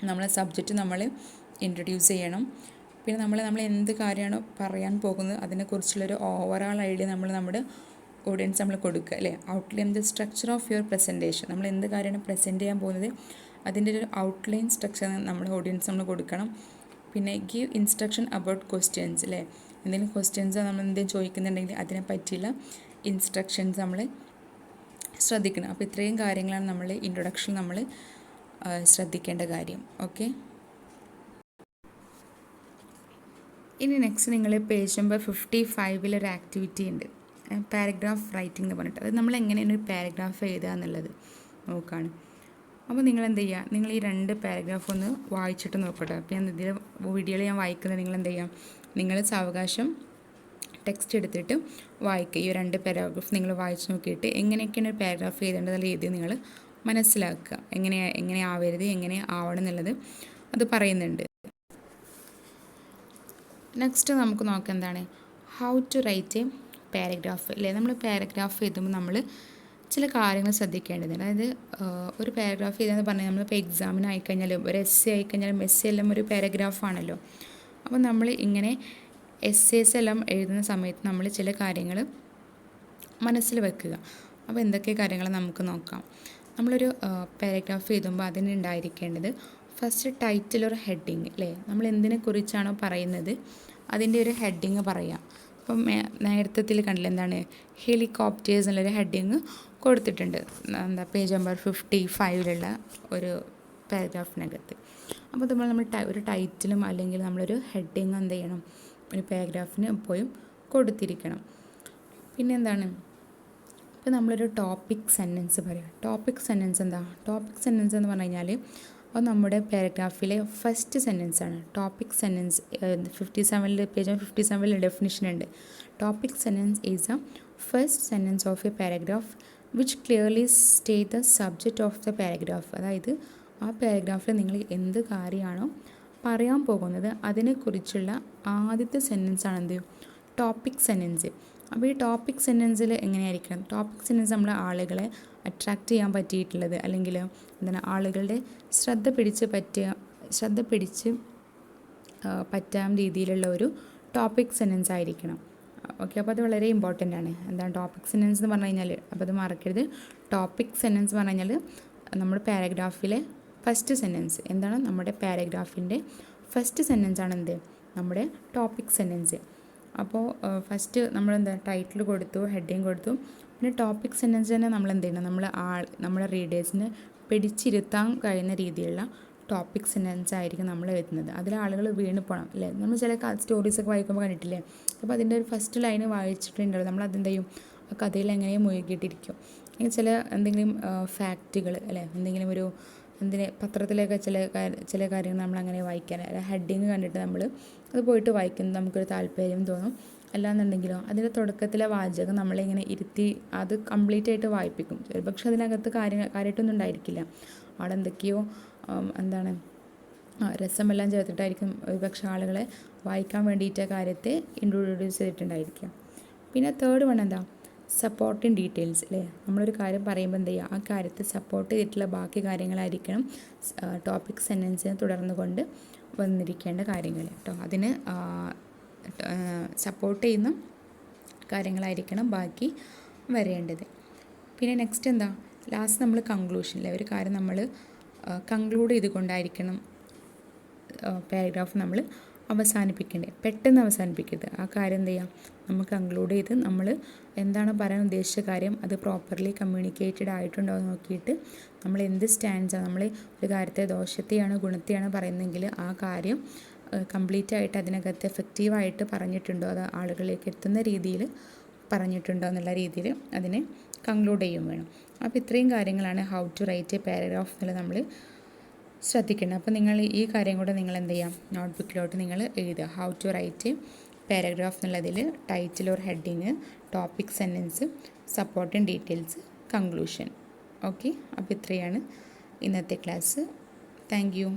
നമ്മളെ സബ്ജക്റ്റ് നമ്മൾ ഇൻട്രൊഡ്യൂസ് ചെയ്യണം. പിന്നെ നമ്മൾ എന്ത് കാര്യമാണോ പറയാൻ പോകുന്നത് അതിനെക്കുറിച്ചുള്ളൊരു ഓവറോൾ ഐഡിയ നമ്മുടെ ഓഡിയൻസ് നമ്മൾ കൊടുക്കുക അല്ലേ. Outline the structure of your presentation. നമ്മൾ എന്ത് കാര്യമാണ് പ്രസൻറ്റ് ചെയ്യാൻ പോകുന്നത് അതിൻ്റെ ഒരു ഔട്ട്ലൈൻ സ്ട്രക്ചർ നമ്മുടെ ഓഡിയൻസ് നമ്മൾ കൊടുക്കണം. പിന്നെ ഗീവ് ഇൻസ്ട്രക്ഷൻ അബൌട്ട് ക്വസ്റ്റ്യൻസ് അല്ലേ. എന്തെങ്കിലും ക്വസ്റ്റ്യൻസ് നമ്മൾ എന്തെങ്കിലും ചോദിക്കുന്നുണ്ടെങ്കിൽ അതിനെ പറ്റിയുള്ള ഇൻസ്ട്രക്ഷൻസ് നമ്മൾ ശ്രദ്ധിക്കണം. അപ്പോൾ ഇത്രയും കാര്യങ്ങളാണ് നമ്മൾ ഇൻട്രൊഡക്ഷൻ നമ്മൾ ശ്രദ്ധിക്കേണ്ട കാര്യം. ഓക്കെ, ഇനി നെക്സ്റ്റ് നിങ്ങൾ പേജ് നമ്പർ 55 ഒരു ആക്ടിവിറ്റി ഉണ്ട്, പാരഗ്രാഫ് റൈറ്റിംഗ് എന്ന് പറഞ്ഞിട്ട്. അത് നമ്മൾ എങ്ങനെയാണ് ഒരു പാരഗ്രാഫ് എഴുതുക എന്നുള്ളത് നോക്കുകയാണ്. അപ്പോൾ നിങ്ങൾ എന്ത് ചെയ്യുക, നിങ്ങൾ ഈ 2 പാരഗ്രാഫ് ഒന്ന് വായിച്ചിട്ട് നോക്കട്ടെ. അപ്പോൾ ഞാൻ ഇതിൽ വീഡിയോയിൽ ഞാൻ വായിക്കുന്നത്, നിങ്ങൾ എന്ത് ചെയ്യുക, നിങ്ങൾ സാവകാശം ടെക്സ്റ്റ് എടുത്തിട്ട് വായിക്കുക. ഈ 2 പാരാഗ്രാഫ് നിങ്ങൾ വായിച്ച് നോക്കിയിട്ട് എങ്ങനെയൊക്കെയാണ് ഒരു പാരാഗ്രാഫ് എഴുതേണ്ടതുള്ള രീതി നിങ്ങൾ മനസ്സിലാക്കുക. എങ്ങനെ ആവരുത്, എങ്ങനെ ആവണം എന്നുള്ളത് അത് പറയുന്നുണ്ട്. നെക്സ്റ്റ് നമുക്ക് നോക്കാം എന്താണ് how to write a paragraph അല്ലേ. നമ്മൾ പാരഗ്രാഫ് എഴുതുമ്പോൾ നമ്മൾ ചില കാര്യങ്ങൾ ശ്രദ്ധിക്കേണ്ടതുണ്ട്. അതായത് ഒരു പാരഗ്രാഫ് എഴുതാന്ന് പറഞ്ഞാൽ നമ്മളിപ്പോൾ എക്സാമിന് ആയിക്കഴിഞ്ഞാലും ഒരു എസ്സേ ആയിക്കഴിഞ്ഞാലും എസ്സേ എല്ലാം ഒരു പാരഗ്രാഫാണല്ലോ. അപ്പോൾ നമ്മൾ ഇങ്ങനെ എസ്സേസ് എല്ലാം എഴുതുന്ന സമയത്ത് നമ്മൾ ചില കാര്യങ്ങൾ മനസ്സിൽ വെക്കുക. അപ്പോൾ എന്തൊക്കെ കാര്യങ്ങൾ നമുക്ക് നോക്കാം. നമ്മളൊരു പാരഗ്രാഫ് എഴുതുമ്പോൾ അതിനുണ്ടായിരിക്കേണ്ടത് ഫസ്റ്റ് ടൈറ്റിൽ ഒരു ഹെഡിങ് അല്ലേ. നമ്മൾ എന്തിനെക്കുറിച്ചാണോ പറയുന്നത് അതിൻ്റെ ഒരു ഹെഡിങ് പറയാം. അപ്പം നേരത്തെ കണ്ടില്ല എന്താണ് ഹെലികോപ്റ്റേഴ്സ് എന്നുള്ളൊരു ഹെഡിങ് കൊടുത്തിട്ടുണ്ട്. പേജ് നമ്പർ 55 ഒരു പാരഗ്രാഫിനകത്ത്. അപ്പോൾ നമ്മൾ ഒരു ടൈറ്റിലും അല്ലെങ്കിൽ നമ്മളൊരു ഹെഡിങ് എന്ത് ചെയ്യണം ഒരു പാരഗ്രാഫിന് എപ്പോഴും കൊടുത്തിരിക്കണം. പിന്നെ എന്താണ് ഇപ്പോൾ നമ്മളൊരു ടോപ്പിക് സെൻറ്റൻസ് പറയാം. ടോപ്പിക് സെൻറ്റൻസ് എന്ന് പറഞ്ഞു കഴിഞ്ഞാൽ അത് നമ്മുടെ പാരഗ്രാഫിലെ ഫസ്റ്റ് സെൻറ്റൻസാണ്. ടോപ്പിക് സെൻറ്റൻസ് 57 പേജ് 57 ഡെഫിനിഷൻ ഉണ്ട്. Topic sentence is a first sentence of a paragraph which clearly state the subject of the paragraph. അതായത് ആ പാരഗ്രാഫിൽ നിങ്ങൾ എന്ത് കാര്യമാണോ പറയാൻ പോകുന്നത് അതിനെക്കുറിച്ചുള്ള ആദ്യത്തെ സെൻറ്റൻസാണ് എന്ത് ടോപ്പിക് സെൻറ്റൻസ്. അപ്പോൾ ഈ ടോപ്പിക് സെൻറ്റൻസിൽ എങ്ങനെയായിരിക്കണം, ടോപ്പിക് സെൻറ്റൻസ് നമ്മൾ ആളുകളെ അട്രാക്റ്റ് ചെയ്യാൻ പറ്റിയിട്ടുള്ളത് അല്ലെങ്കിൽ എന്താണ് ആളുകളുടെ ശ്രദ്ധ പിടിച്ച് പറ്റാൻ രീതിയിലുള്ള ഒരു ടോപ്പിക് സെൻറ്റൻസ് ആയിരിക്കണം. ഓക്കെ, അപ്പോൾ അത് വളരെ ഇമ്പോർട്ടൻ്റ് ആണ്. എന്താണ് ടോപ്പിക് സെൻറ്റൻസ് എന്ന് പറഞ്ഞു കഴിഞ്ഞാൽ, അപ്പോൾ അത് മറക്കരുത്. ടോപ്പിക് സെൻറ്റൻസ് എന്ന് പറഞ്ഞു കഴിഞ്ഞാൽ നമ്മുടെ പാരഗ്രാഫിലെ ഫസ്റ്റ് സെൻറ്റൻസ് എന്താണ്, നമ്മുടെ പാരഗ്രാഫിൻ്റെ ഫസ്റ്റ് സെൻറ്റൻസ് ആണ് എന്ത് നമ്മുടെ ടോപ്പിക് സെൻറ്റൻസ്. അപ്പോൾ ഫസ്റ്റ് നമ്മളെന്താ ടൈറ്റിൽ കൊടുത്തു, ഹെഡിങ് കൊടുത്തു. പിന്നെ ടോപ്പിക് സെൻറ്റൻസ് തന്നെ നമ്മൾ എന്ത് ചെയ്യണം, നമ്മുടെ റീഡേഴ്സിന് പിടിച്ചിരുത്താൻ കഴിയുന്ന രീതിയിലുള്ള ടോപ്പിക് സെൻറ്റൻസ് ആയിരിക്കും നമ്മൾ എഴുതുന്നത്. അതിൽ ആളുകൾ വീണ് പോകണം അല്ലേ. നമ്മൾ ചില സ്റ്റോറീസൊക്കെ വായിക്കുമ്പോൾ കണ്ടിട്ടില്ലേ, അപ്പോൾ അതിൻ്റെ ഒരു ഫസ്റ്റ് ലൈന് വായിച്ചിട്ടുണ്ടാവും, നമ്മൾ അതെന്ത് ചെയ്യും ആ കഥയിൽ എങ്ങനെയും മുഴുകിയിട്ടിരിക്കും. ചില എന്തെങ്കിലും ഫാക്റ്റുകൾ അല്ലേ, എന്തെങ്കിലും ഒരു പത്രത്തിലൊക്കെ ചില കാര്യങ്ങൾ നമ്മൾ അങ്ങനെ വായിക്കാൻ ഹെഡിങ് കണ്ടിട്ട് നമ്മൾ അത് പോയിട്ട് വായിക്കുന്നത് നമുക്കൊരു താല്പര്യം തോന്നും. അല്ലാന്നുണ്ടെങ്കിലോ അതിൻ്റെ തുടക്കത്തിലെ വാചകം നമ്മളിങ്ങനെ ഇരുത്തി അത് കംപ്ലീറ്റ് ആയിട്ട് വായിപ്പിക്കും. പക്ഷെ അതിനകത്ത് കാര്യമായിട്ടൊന്നും ഉണ്ടായിരിക്കില്ല. അവിടെ എന്തൊക്കെയോ രസമെല്ലാം ചേർത്തിട്ടായിരിക്കും ഒരുപക്ഷെ ആളുകളെ വായിക്കാൻ വേണ്ടിയിട്ട് കാര്യത്തെ ഇൻട്രൊഡ്യൂസ് ചെയ്തിട്ടുണ്ടായിരിക്കുക. പിന്നെ തേർഡ് വൺ എന്താ സപ്പോർട്ടിങ് ഡീറ്റെയിൽസ് അല്ലേ. നമ്മളൊരു കാര്യം പറയുമ്പോൾ എന്ത് ചെയ്യുക, ആ കാര്യത്തെ സപ്പോർട്ട് ചെയ്തിട്ടുള്ള ബാക്കി കാര്യങ്ങളായിരിക്കണം ടോപ്പിക് സെൻറ്റൻസിനെ തുടർന്ന് കൊണ്ട് വന്നിരിക്കേണ്ട കാര്യങ്ങൾ കേട്ടോ. അതിന് സപ്പോർട്ട് ചെയ്യുന്ന കാര്യങ്ങളായിരിക്കണം ബാക്കി വരേണ്ടത്. പിന്നെ നെക്സ്റ്റ് എന്താ ലാസ്റ്റ് നമ്മൾ കൺക്ലൂഷനിലെ ഒരു കാര്യം നമ്മൾ കൺക്ലൂഡ് ചെയ്തുകൊണ്ടായിരിക്കണം പാരഗ്രാഫ് നമ്മൾ അവസാനിപ്പിക്കേണ്ടത്. പെട്ടെന്ന് അവസാനിപ്പിക്കരുത്. ആ കാര്യം എന്ത് ചെയ്യാം, നമ്മൾ കൺക്ലൂഡ് ചെയ്ത് നമ്മൾ എന്താണ് പറയാൻ ഉദ്ദേശിച്ച കാര്യം അത് പ്രോപ്പർലി കമ്മ്യൂണിക്കേറ്റഡ് ആയിട്ടുണ്ടോ എന്ന് നോക്കിയിട്ട് നമ്മൾ എന്ത് സ്റ്റാൻഡാണ്, നമ്മൾ ഒരു കാര്യത്തെ ദോഷത്തെയാണ് ഗുണത്തെയാണ് പറയുന്നതെങ്കിൽ ആ കാര്യം കംപ്ലീറ്റ് ആയിട്ട് അതിനകത്ത് എഫക്റ്റീവായിട്ട് പറഞ്ഞിട്ടുണ്ടോ, അത് ആളുകളിലേക്ക് എത്തുന്ന രീതിയിൽ പറഞ്ഞിട്ടുണ്ടോ എന്നുള്ള രീതിയിൽ അതിനെ കൺക്ലൂഡ് ചെയ്യും വേണം. അപ്പോൾ ഇത്രയും കാര്യങ്ങളാണ് how to write a paragraph എന്നുള്ളത് നമ്മൾ ശ്രദ്ധിക്കണം. അപ്പോൾ നിങ്ങൾ ഈ കാര്യം കൂടെ നിങ്ങൾ എന്ത് ചെയ്യാം, നോട്ട്ബുക്കിലോട്ട് നിങ്ങൾ എഴുതുക. How to write a paragraph എന്നുള്ളതിൽ title or heading, topic sentence, supporting details, conclusion. Okay, അപ്പോൾ ഇത്രയാണ് ഇന്നത്തെ ക്ലാസ്. Thank you.